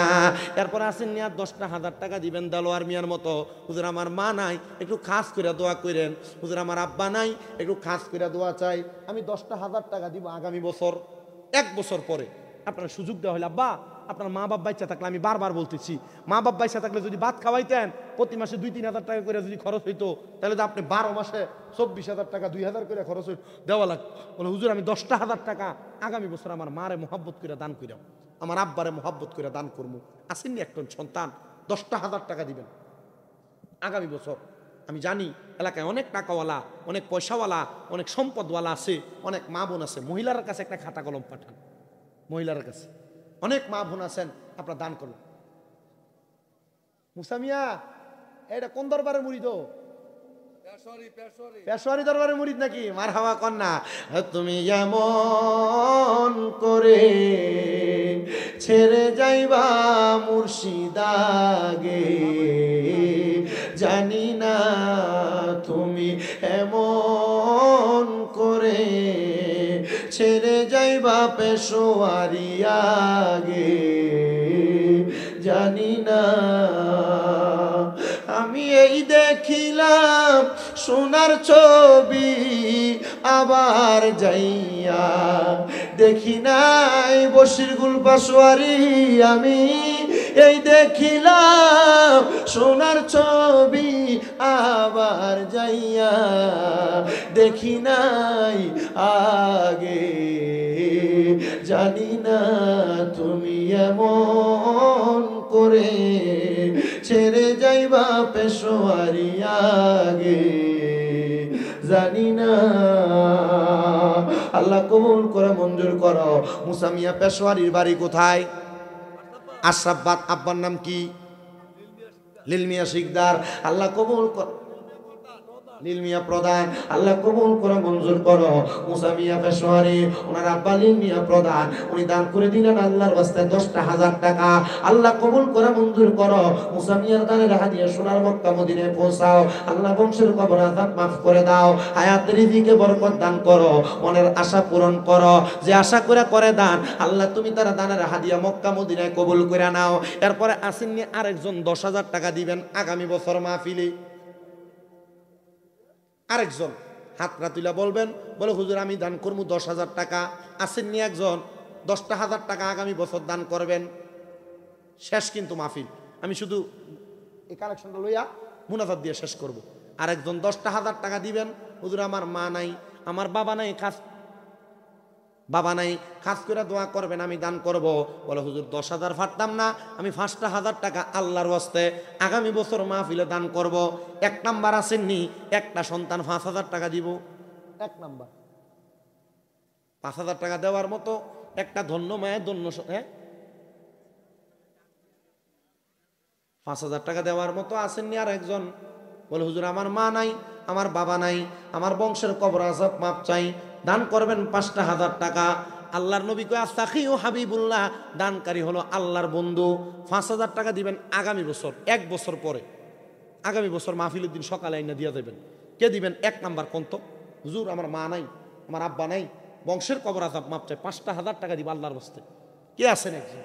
এরপর আসেন নিয়া 10,000 টাকা দিবেন দেলোয়ার মিয়ার মতো। হুজুর আমার মা নাই, একটু খাস করে দোয়া করেন। হুজুর আমার আব্বা নাই, একটু খাস করে দোয়া চাই। আমি 10,000 টাকা দিব আগামী বছর। 1 বছর পরে আপনার সুযোগ দেওয়া হলে, আব্বা আপনার মা বাপ বাচ্চা থাকলে, আমি বারবার বলতেছি, মা বাপ বাচ্চা থাকলে যদি ভাত খাওয়াইতেন, প্রতি মাসে 2-3 হাজার টাকা করে যদি খরচ হইতো, তাহলে তো আপনি 12 মাসে 24,000 টাকা 2,000 করে খরচ দেওয়া লাগতো। বলে হুজুর আমি 10,000 টাকা আগামী বছর আমার মারে মোহাব্বত করে দান করিলাম, আমার আব্বারে মোহাব্বত করে দান করবো। আসেননি একজন সন্তান 10,000 টাকা দিবেন আগামী বছর। আমি জানি এলাকায় অনেক টাকাওয়ালা, অনেক পয়সাওয়ালা, অনেক সম্পদওয়ালা আছে, অনেক মা বোন আছে। মহিলার কাছে একটা খাতা কলম পাঠান, মহিলার কাছে অনেক মা বোন আছেন, আপনার দান করুন। মুসামিয়া এটা কোন দরবারের মুরিদ? পেশোয়ারি দরবারের মুরিদ নাকি? মার হাওয়া কন্যা। তুমি এমন করে ছেড়ে যাইবা মুর্শিদাগে, জানি না তুমি এমন করে ছেড়ে যাইবা পেশোয়ারি আগে, জানি না। আমি এই দেখিলাম সোনার ছবি, আবার যাইয়া দেখি নাই বশির গুল পেশোয়ারি। আমি এই দেখিলাম সোনার ছবি, আবার যাইয়া দেখি নাই আগে, জানি না তুমি এমন করে ছেড়ে যাইবা পেশোয়ারি আগে, জানি না। আল্লাহ কবুল করে মঞ্জুর করো। মুসামিয়া পেশোয়ারির বাড়ি কোথায়? আশরাফবাদ। আব্বার নাম কি? লিলমিয়া শিকদার। আল্লাহ কবুল কর। লিলমিয়া প্রধান। আল্লাহ কবুল করে মঞ্জুর করো। মুসামিয়া পেশোয়ারি, ওনার আব্বা লিলমিয়া প্রধান, উনি দান করে দিলেন আল্লাহর ওয়াস্তে 10,000 টাকা। আল্লাহ কবুল করে মঞ্জুর করো। মুসামিয়ার দানের হাদিয়া সোনার মক্কা মদিনায় পৌঁছাও। আল্লাহ বংশের কবর আযাব মাফ করে দাও। হায়াতের রিজিকে বরকত দান করো। মনের আশা পূরণ করো। যে আশা করে দান, আল্লাহ তুমি তার দানের হাদিয়া মক্কা মদিনায় কবুল করে নাও। এরপরে আসেননি আরেকজন 10,000 টাকা দিবেন আগামী বছর মাহফিলে। আরেকজন হাতরা তুলা বলবেন, বলে হুজুর আমি দান করবো 10,000 টাকা। আসেননি একজন 10,000 টাকা আগামী বছর দান করবেন। শেষ কিন্তু মাহফিল, আমি শুধু এই কালেকশনটা লইয়া মুনাজাত দিয়ে শেষ করব। আরেকজন 10,000 টাকা দিবেন, হুজুর আমার মা নাই, আমার বাবা নাই, খাস করে দোয়া করবেন, আমি দান করব। বলে হুজুর 10,000 ফাটতাম না, আমি 5,000 টাকা আল্লাহর ওয়াস্তে আগামী বছর মাহফিলে দান করব। 1 নাম্বার আসেননি, একটা সন্তান 5,000 টাকা দিব। 1 নাম্বার 5,000 টাকা দেওয়ার মতো একটা ধন্য মায়ের ধন্য, 5,000 টাকা দেওয়ার মতো আসেননি। আর একজন বলে হুজুর আমার মা নাই, আমার বাবা নাই, আমার বংশের কবর আযাব মাপ চাই, দান করবেন 5,000 টাকা। আল্লাহর নবী কয় আস্তাখিউ হাবিবুল্লাহ, দানকারী হলো আল্লাহর বন্ধু। 5,000 টাকা দিবেন আগামী বছর, 1 বছর পরে, আগামী বছর মাহফিলের দিন সকালে আইনা দিয়া দেবেন। কে দিবেন? 1 নাম্বার কন্ত, হুজুর আমার মা নাই, আমার আব্বা নাই, বংশের কবর আযাব মাপ চাই, 5,000 টাকা দিব আল্লাহর ওয়াস্তে। কে আছেন একজন?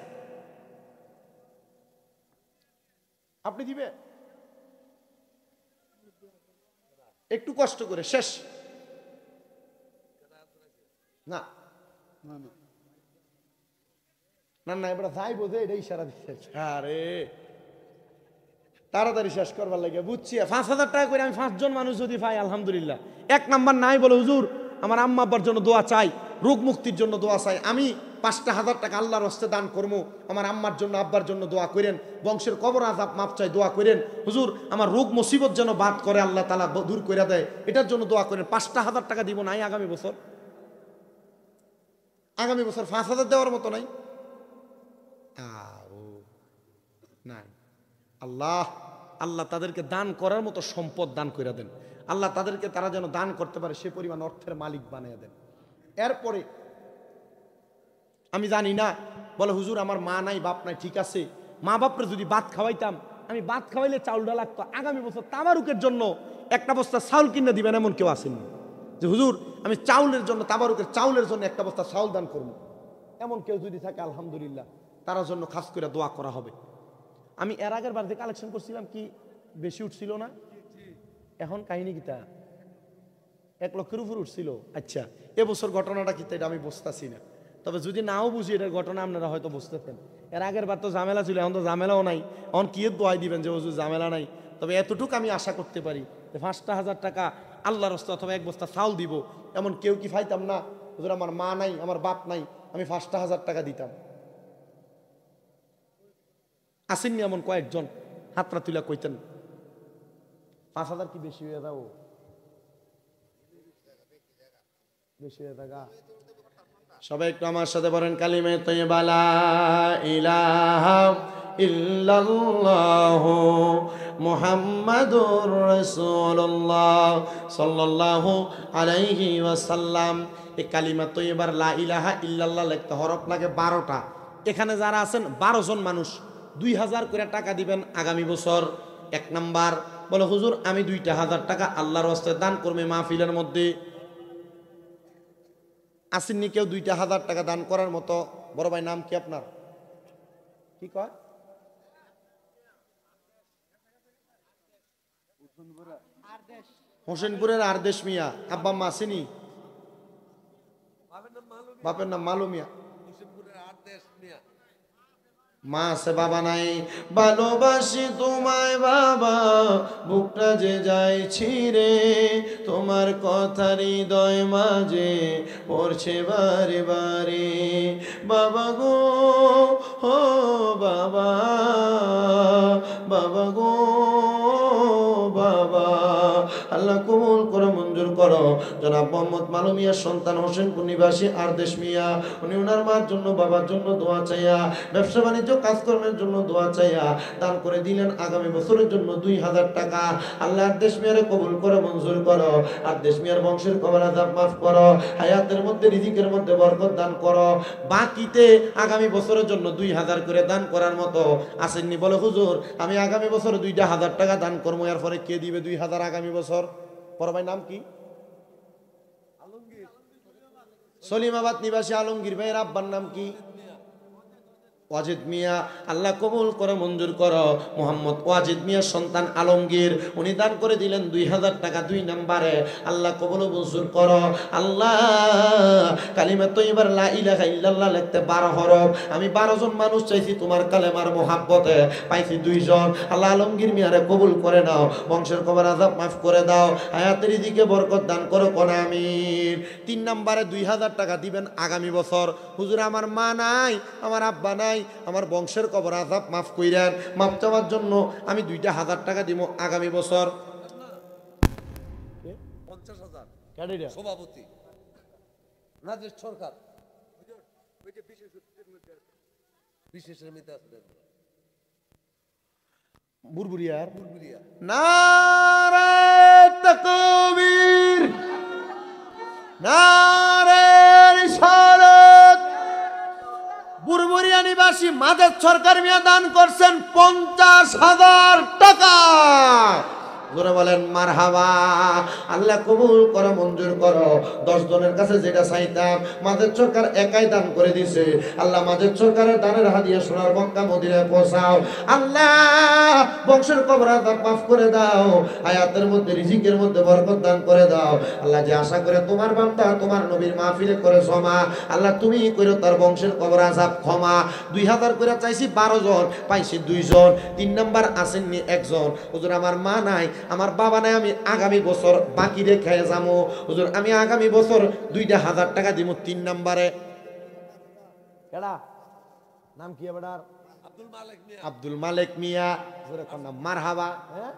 আপনি দিবে? একটু কষ্ট করে শেষ না না না, এবার যাই বোঝে এটা ইশারা দিচ্ছে। আরে তাড়াতাড়ি শেষ করবার লাগে, বুঝছি। 5,000 টাকা করে আমি 5 জন মানুষ যদি পাই আলহামদুলিল্লাহ। 1 নাম্বার নাই, বলে হুজুর আমার আম্মা আব্বার জন্য দোয়া চাই, রোগ মুক্তির জন্য দোয়া চাই, আমি 5,000 টাকা আল্লাহর হস্তে দান করবো, আমার আম্মার জন্য আব্বার জন্য দোয়া করেন, বংশের কবর আযাব মাপ চাই, দোয়া করেন হুজুর, আমার রোগ মুসিবত যেন বাদ করে আল্লাহ তাআলা দূর করে দেয়, এটার জন্য দোয়া করেন। 5,000 টাকা দিব নাই আগামী বছর? আগামী বছর 5,000 দেওয়ার মতো নাই? নাই। আল্লাহ আল্লাহ তাদেরকে দান করার মতো সম্পদ দান করে দেন। আল্লাহ তাদেরকে, তারা যেন দান করতে পারে সে পরিমাণ অর্থের মালিক বানিয়ে দেন। এরপরে আমি জানি না, বলে হুজুর আমার মা নাই, বাপ নাই, ঠিক আছে, মা বাপরে যদি ভাত খাওয়াইতাম, আমি ভাত খাওয়াইলে চাউলটা লাগতো, আগামী বছর তাবারুকের জন্য 1 বস্তা চাউল কিনে দিবেন, এমন কেউ আসেনি যে হুজুর আমি চাউলের জন্য, তাবারুকের চাউলের জন্য 1 বস্তা চাউল দান করবো, এমন কেউ যদি থাকে আলহামদুলিল্লাহ, তার জন্য খাস করে দোয়া করা হবে। আমি এর আগের বাড়িতে কালেকশন করছিলাম, কি বেশি উঠছিল না? এখন কাহিনী কিতা 1 লক্ষের উপর উঠছিল। আচ্ছা এবছর ঘটনাটা কি, এটা আমি বুঝতেছি না। তবে যদি নাও বুঝি এটার ঘটনা আপনারা হয়তো বুঝতেছেন। এর আগের বার তো ঝামেলা ছিল, এখন তো ঝামেলাও নাই। এখন কি দোয়াই দিবেন যে হুজুর ঝামেলা নাই? তবে এতটুকু আমি আশা করতে পারি যে 5,000 টাকা আল্লাহর রাস্তায় অথবা 1 বস্তা চাউল দিব, এমন কেউ কি ফাইতাম না? হুজুর আমার মা নাই, আমার বাপ নাই, আমি 5,000 টাকা দিতাম। আসেননি এমন কয়েকজন হাতরা তুলা কইতেন 5,000 কি বেশি হয়ে যাও? বেশি হয়ে থাকা। সবাই একটু আমার সাথে বলেন কালিমে তাইয়্যিবা লা ইলাহা ইল্লাল্লাহু মুহাম্মাদুর রাসূলুল্লাহ সাল্লাল্লাহু আলাইহি ওয়াসাল্লাম। এই কালিমা তাইয়্যিবার লা ইলাহা ইল্লাল্লাহ লিখতে হরফ লাগে 12টা। এখানে যারা আছেন 12 জন মানুষ 2,000 করে টাকা দিবেন আগামী বছর। 1 নাম্বার বলে হুজুর আমি 2,000 টাকা আল্লাহর রাস্তায় দান করবে মাহফিলের মধ্যে। আসেননি কেউ 2,000 টাকা দান করার মতো? বড় ভাই নাম কি আপনার? কি কয়? হোসেনপুরের আরদেশ মিয়া। আব্বা মা আসেনি? বাপের নাম মালু মিয়া। মা আছে বাবা নাই। ভালোবাসি তোমায় বাবা, বুকটা যে যায় ছিঁড়ে, তোমার কথা হৃদয় মাঝে পড়ছে বারে বারে। বাবা গো ও বাবা, বাবা গো বাবা, আল্লাহ কবুল করো, মঞ্জুর করো। জনাব মোহাম্মদ মালু মিয়ার সন্তান হোসেনপুর নিবাসী আরদেশ মিয়া, উনি ওনার মার জন্য বাবার জন্য দোয়া চাইয়া, ব্যবসা বাণিজ্য কাজকর্মের জন্য দোয়া চাইয়া দান করে দিলেন আগামী বছরের জন্য 2,000 টাকা। আল্লাহ আরদেশ মিয়ারে কবুল করো, মঞ্জুর করো। আরদেশ মিয়ার বংশের কবর আযাব মাফ করো, হায়াতের মধ্যে রিজিকের মধ্যে বরকত দান করো। বাকিতে আগামী বছরের জন্য 2,000 করে দান করার মতো আসেননি? বলে হুজুর আমি আগামী বছর 2,000 টাকা দান করবো। এরপরে কে দিবে 2,000 আগামী বছর? বড় ভাই নাম কি? সলিমাবাদ নিবাসী আলমগীর ভাইয়ের আব্বার নাম কি? ওয়াজিদ মিয়া। আল্লাহ কবুল করে, মঞ্জুর করো। মোহাম্মদ ওয়াজিদ মিয়ার সন্তান আলমগীর, উনি দান করে দিলেন 2,000 টাকা 2 নম্বরে। আল্লাহ কবুল মঞ্জুর করো। আল্লাহ কালিমা তাইয়্যিবার লা ইলাহা ইল্লাল্লাহ লিখতে 12 হরফ। আমি 12 জন মানুষ চাইছি তোমার কালেমার মোহাব্বতে, পাইছি 2 জন। আল্লাহ আলমগীর মিয়ারে কবুল করে নাও, বংশের কবর আযাব মাফ করে দাও, হায়াতের দিকে বরকত দান করো, কোন আমিন। 3 নম্বরে 2,000 টাকা দিবেন আগামী বছর। হুজুর আমার মা নাই, আমার আব্বা নাই, আমার বংশের কবর আযাব মাফ কইরেন। মাফ চাওয়ার জন্য আমি 2,000 টাকা দিব আগামী বছর। 50,000 কেডা? সভাপতি নাজির সরকার, বিশেষের মধ্যে আছে বুরবুরিয়ার বুলবুলিয়া। নারে তাকবীর, নারে রিসালাত। বুরবুরিয়া নিবাসী মাদের সরকার মিয়া দান করছেন 50,000 টাকা। জোরে বলেন মারহাবা। আল্লাহ কবুল করো, মঞ্জুর করো। 10 জনের কাছে যেটা চাইতাম মাদের সরকার একাই দান করে দিছে। আল্লাহ মাদের সরকারের দানের হাদিয়া সোনার মক্কা মদিনায় পৌঁছাও। আল্লাহ বংশের কবর আযাব মাফ করে দাও, হায়াতের মধ্যে রিজিকের মধ্যে বরকত দান করে দাও। আল্লাহ যে আশা করে তোমার বান্দা তোমার নবীর মাহফিলে করে ক্ষমা, আল্লাহ তুমি কইরো তার বংশের কবর আযাব ক্ষমা। 2,000 করে চাইছি 12 জন, পাইছি 2 জন। 3 নাম্বার আসেননি 1 জন। হুজুর আমার মা নাই, আমার বাবা নাই, আমি আগামী বছর বাকি রেখে যাবো। হুজুর আমি আগামী বছর 2,000 টাকা দিব 3 নম্বরে। কেডা নাম কি এবারে? আব্দুল মালিক মিয়া। আব্দুল মালিক মিয়া। জোরে কোন নাম? মারহাবা। হ্যাঁ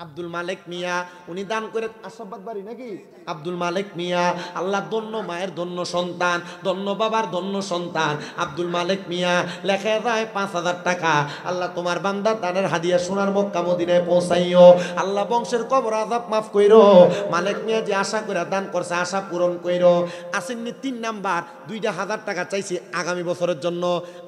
আব্দুল মালিক মিয়া, উনি দান করে আশাবাদ বাড়ি নাকি? আব্দুল মালিক মিয়া। আল্লাহ ধন্য মায়ের ধন্য সন্তান, ধন্য বাবার ধন্য সন্তান আব্দুল মালিক মিয়া। লেখা যায় 5,000 টাকা। আল্লাহ তোমার বান্দা দানের হাদিয়া সোনার মক্কা মদিনায় পৌঁছাইও। আল্লাহ বংশের কবর আযাব মাফ কইরো। মালিক মিয়া যে আশা করে দান করছে আশা পূরণ কইরো। আসেননি 3 নাম্বার 2,000 টাকা চাইছি আগামী বছরের জন্য।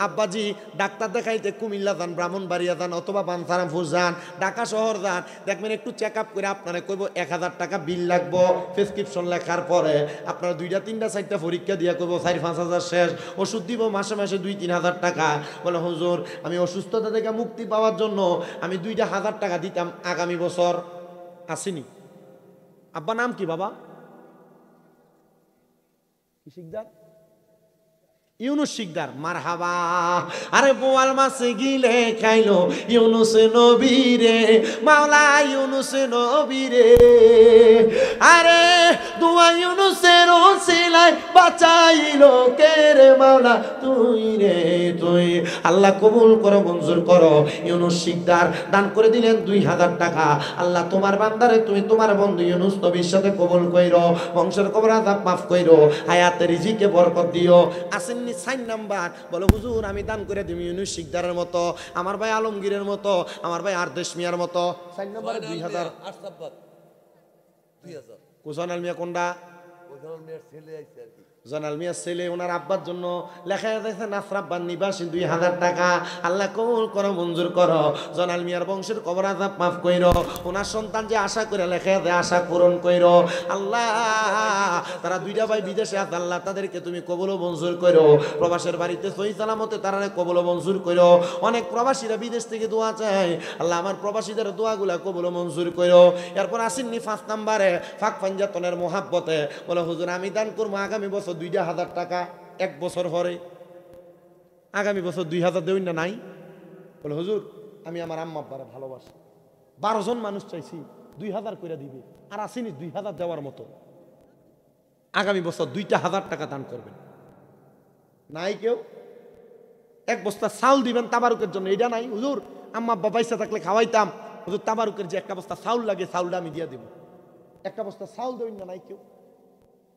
আব্বাজি ডাক্তার দেখাইতে কুমিল্লা যান, ব্রাহ্মণবাড়িয়া যান অথবা বানসারামপুর যান, ঢাকা শহর যান, দেখবেন একটু চেক আপ করে আপনারা কইব 1,000 টাকা বিল লাগবো। প্রেসক্রিপশন লেখার পরে আপনারা 2টা 3টা 4টা পরীক্ষা দিয়া কইব 4-5,000 শেষ। ওষুধ দিব মাসে মাসে 2-3,000 টাকা। বলে হুজুর আমি অসুস্থতা থেকে মুক্তি পাওয়ার জন্য আমি 2,000 টাকা দিতাম আগামী বছর। আসেনি? আব্বা নাম কি বাবা? কি শিকদার? ইউনুস শিকদার মারহাবা। আরে বোয়াল মাছে গিলে খাইলো ইউনুস নবীরে, মাওলা ইউনুস নবীরে। আরে দুয়া ইউনুসের ওসিলায় বাঁচাইলো কে রে মাওলা তুই রে তুই। আল্লাহ কবুল করো, মঞ্জুর করো। ইউনুস শিকদার দান করে দিলেন 2000 টাকা। আল্লাহ তোমার বান্দারে তুমি তোমার বন্ধু ইউনুস নবীর সাথে কবুল কইরো, বংশের কবর আযাব মাফ কইরো, হায়াতে রিজিকে বরকত দিও। আসেননি 4 নাম্বার বলে হুজুর আমি দান করে দিই ইউনুস শিকদারের মতো, আমার ভাই আলমগীরের মতো, আমার ভাই আরদেশ মিয়ার মতো। 4 নম্বরে 2000। আশরাফবাদ 2000। কুসান আলমিয়া কোনটা? ওখানে মেয়ের ছেলে আইছে আর কি। জানাল মিয়ার ছেলে ওনার আব্বার জন্য লেখা যাচ্ছে নাসরাব্বান নিবাসী 2000 টাকা। আল্লাহ কবুল করো, মঞ্জুর করো। জানাল মিয়ার বংশের কবর আযাব মাফ কইরো, ওনার সন্তান যে আশা করে লেখা দেয় আশা পূরণ কইরো। আল্লাহ তারা 2টা ভাই বিদেশে আছে, আল্লাহ তাদেরকে তুমি কবুল ও মঞ্জুর কইরো। প্রবাসের বাড়িতে সহি সালামতে তারা কবুল ও মঞ্জুর কইরো। অনেক প্রবাসীরা বিদেশ থেকে দোয়া চায়, আল্লাহ আমার প্রবাসীদের দোয়াগুলা কবুল ও মঞ্জুর কইরো। এরপর আসেননি 5 নম্বরে ফাঁক পাঞ্জাতনের মোহাব্বতে বলে হুজুর আমি দান করবো আগামী বছর 2000 টাকা, 1 বছর হরে আগামী বছর 2000 দেউন না নাই। বলে হুজুর আমি আমার আম্মা আব্বারে ভালোবাসি, 12 জন মানুষ চাইছি 2000 করে দিবে, আর আসেনি 2000 দেওয়ার মতো, আগামী বছর 2000 টাকা দান করবেন। নাই কেউ? 1 বস্তা চাউল দিবেন তাবারুকের জন্য, এটা নাই হুজুর আম্মা আব্বা পয়সা থাকলে খাওয়াইতাম, হুজুর তাবারুকের যে 1 বস্তা চাউল লাগে চাউলটা আমি দিয়ে দেব, 1 বস্তা চাউল দেবেন না? নাই কেউ?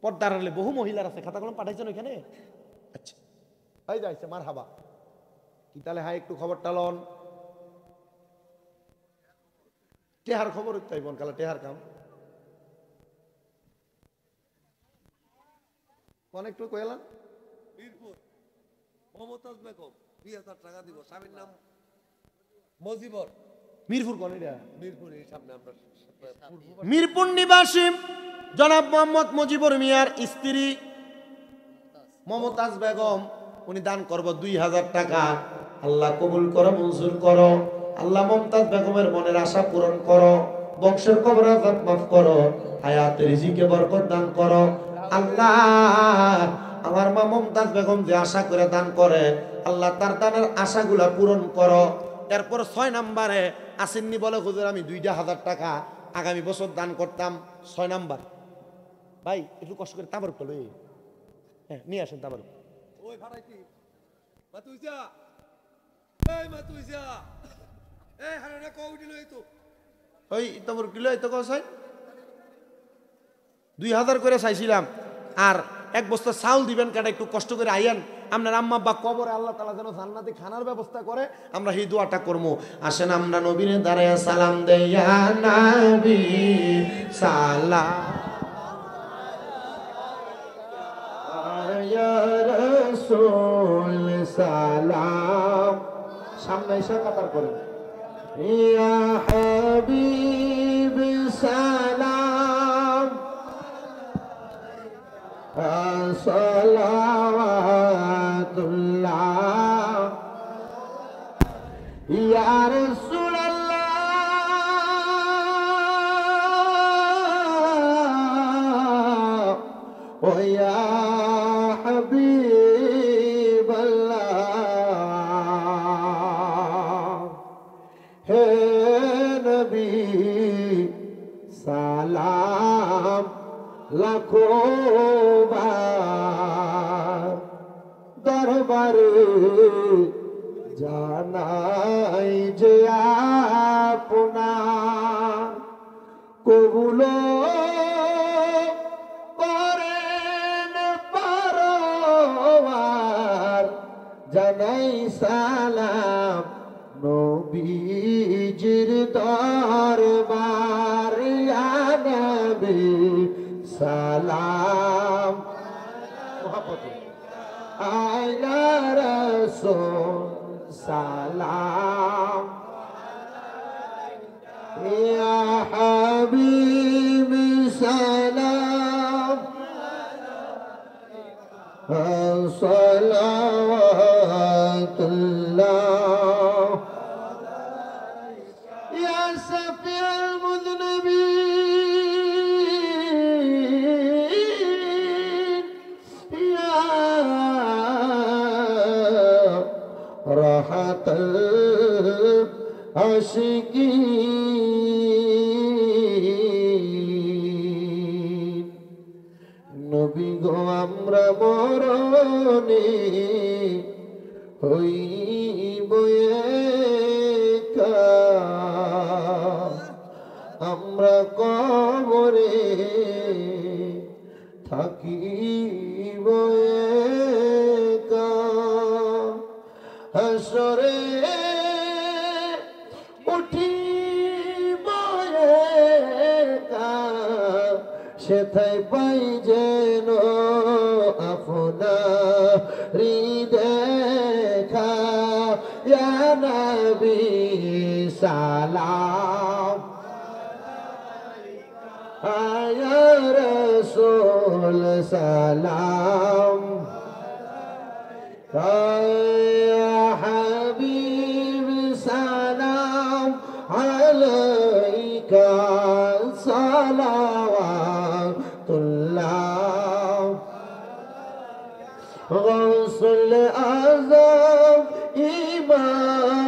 পর্দার হলে বহু মহিলার আছে, খাতা কলম পাঠাইছেন ওইখানে? আচ্ছা হয়ে যাইছে মার হাবা। কি তাহলে হ্যাঁ একটু খবরটা লন। টেহার খবর তাই বোন কালা টেহার কাম অনেকটু কইলাম। মিরপুর মমতাজ বেগম 2000 টাকা দিব। স্বামীর নাম মজিবর। মিরপুর কোন এটা? মিরপুর এই সামনে আমরা মিরপুর নিবাসী জনাব মোহাম্মদ মুজিবুর মিয়ার স্ত্রী মমতাজ বেগম, উনি দান করব 2000 টাকা। আল্লাহ কবুল করো, মঞ্জুর করো। আল্লাহ মমতাজ বেগমের মনের আশা পূরণ করো, বংশের কবর আযাব মাফ করো, হায়াতে রিজিকে বরকত দান করো। আল্লাহ আমার মা মমতাজ বেগম যে আশা করে দান করে, আল্লাহ তার দানের আশাগুলা পূরণ করো। এরপর 6 নম্বরে আসেননি বলে হুজুর আমি 2000 টাকা আগামী বছর দান করতাম। 6 নাম্বার ভাই একটু কষ্ট করে তাবারুকটা লই, হ্যাঁ নিয়ে আসেন তাবারুক। ওই ভাড়াইতি মাতুইজা, এই মাতুইজা, এই হারানা কউডি লই তো ওই তাবারুক লই তো কসাই 2000 করে চাইছিলাম, আর 1 বস্তা চাউল দিবেন কাটা, একটু কষ্ট করে আইয়ান। আপনার আম্মা বা কবরে আল্লাহ তাআলা যেন জান্নাতে খানার ব্যবস্থা করে, আমরা এই দোয়াটা করবো। আসেন আমরা নবীরে দাঁড়ায় সালাম দেই, ইয়া নবী সালাম ইয়া রাসূল সালাম। সামনে এসে কাতার করেন, ইয়া হাবিব সালাম সালাওয়াতুল্লাহ ইয়া রাসূলুল্লাহ ও ইয়া হাবিবাল্লাহ। হে নবী সালাম লাখো বার দরবারে জানাই যে আপনার কবুল করেন পারওয়ার, জানাই সালাম নবীজির দরবার, ইয়া নবী সালাম আলা রাসূল সালাম ইয়া হাবিবি সালাম সালাওয়াতুল্লাহ ইয়া শাফিউল মুযনিবিন ইয়া রাহাতাল আশিকিন। নবী গো আমরা মরণে হইব একা, আমরা কবরে থাকিব একা। হাসরে উঠিব একা, সেথায় পাই যেন আপনারি দেখা। ইয়া নবী সালাম, ইয়া রাসূল সালাম, ইয়া হাবিব সালাম আলাইকা সালাওয়াতুল্লাহ। গৌসুল আযম ইমাম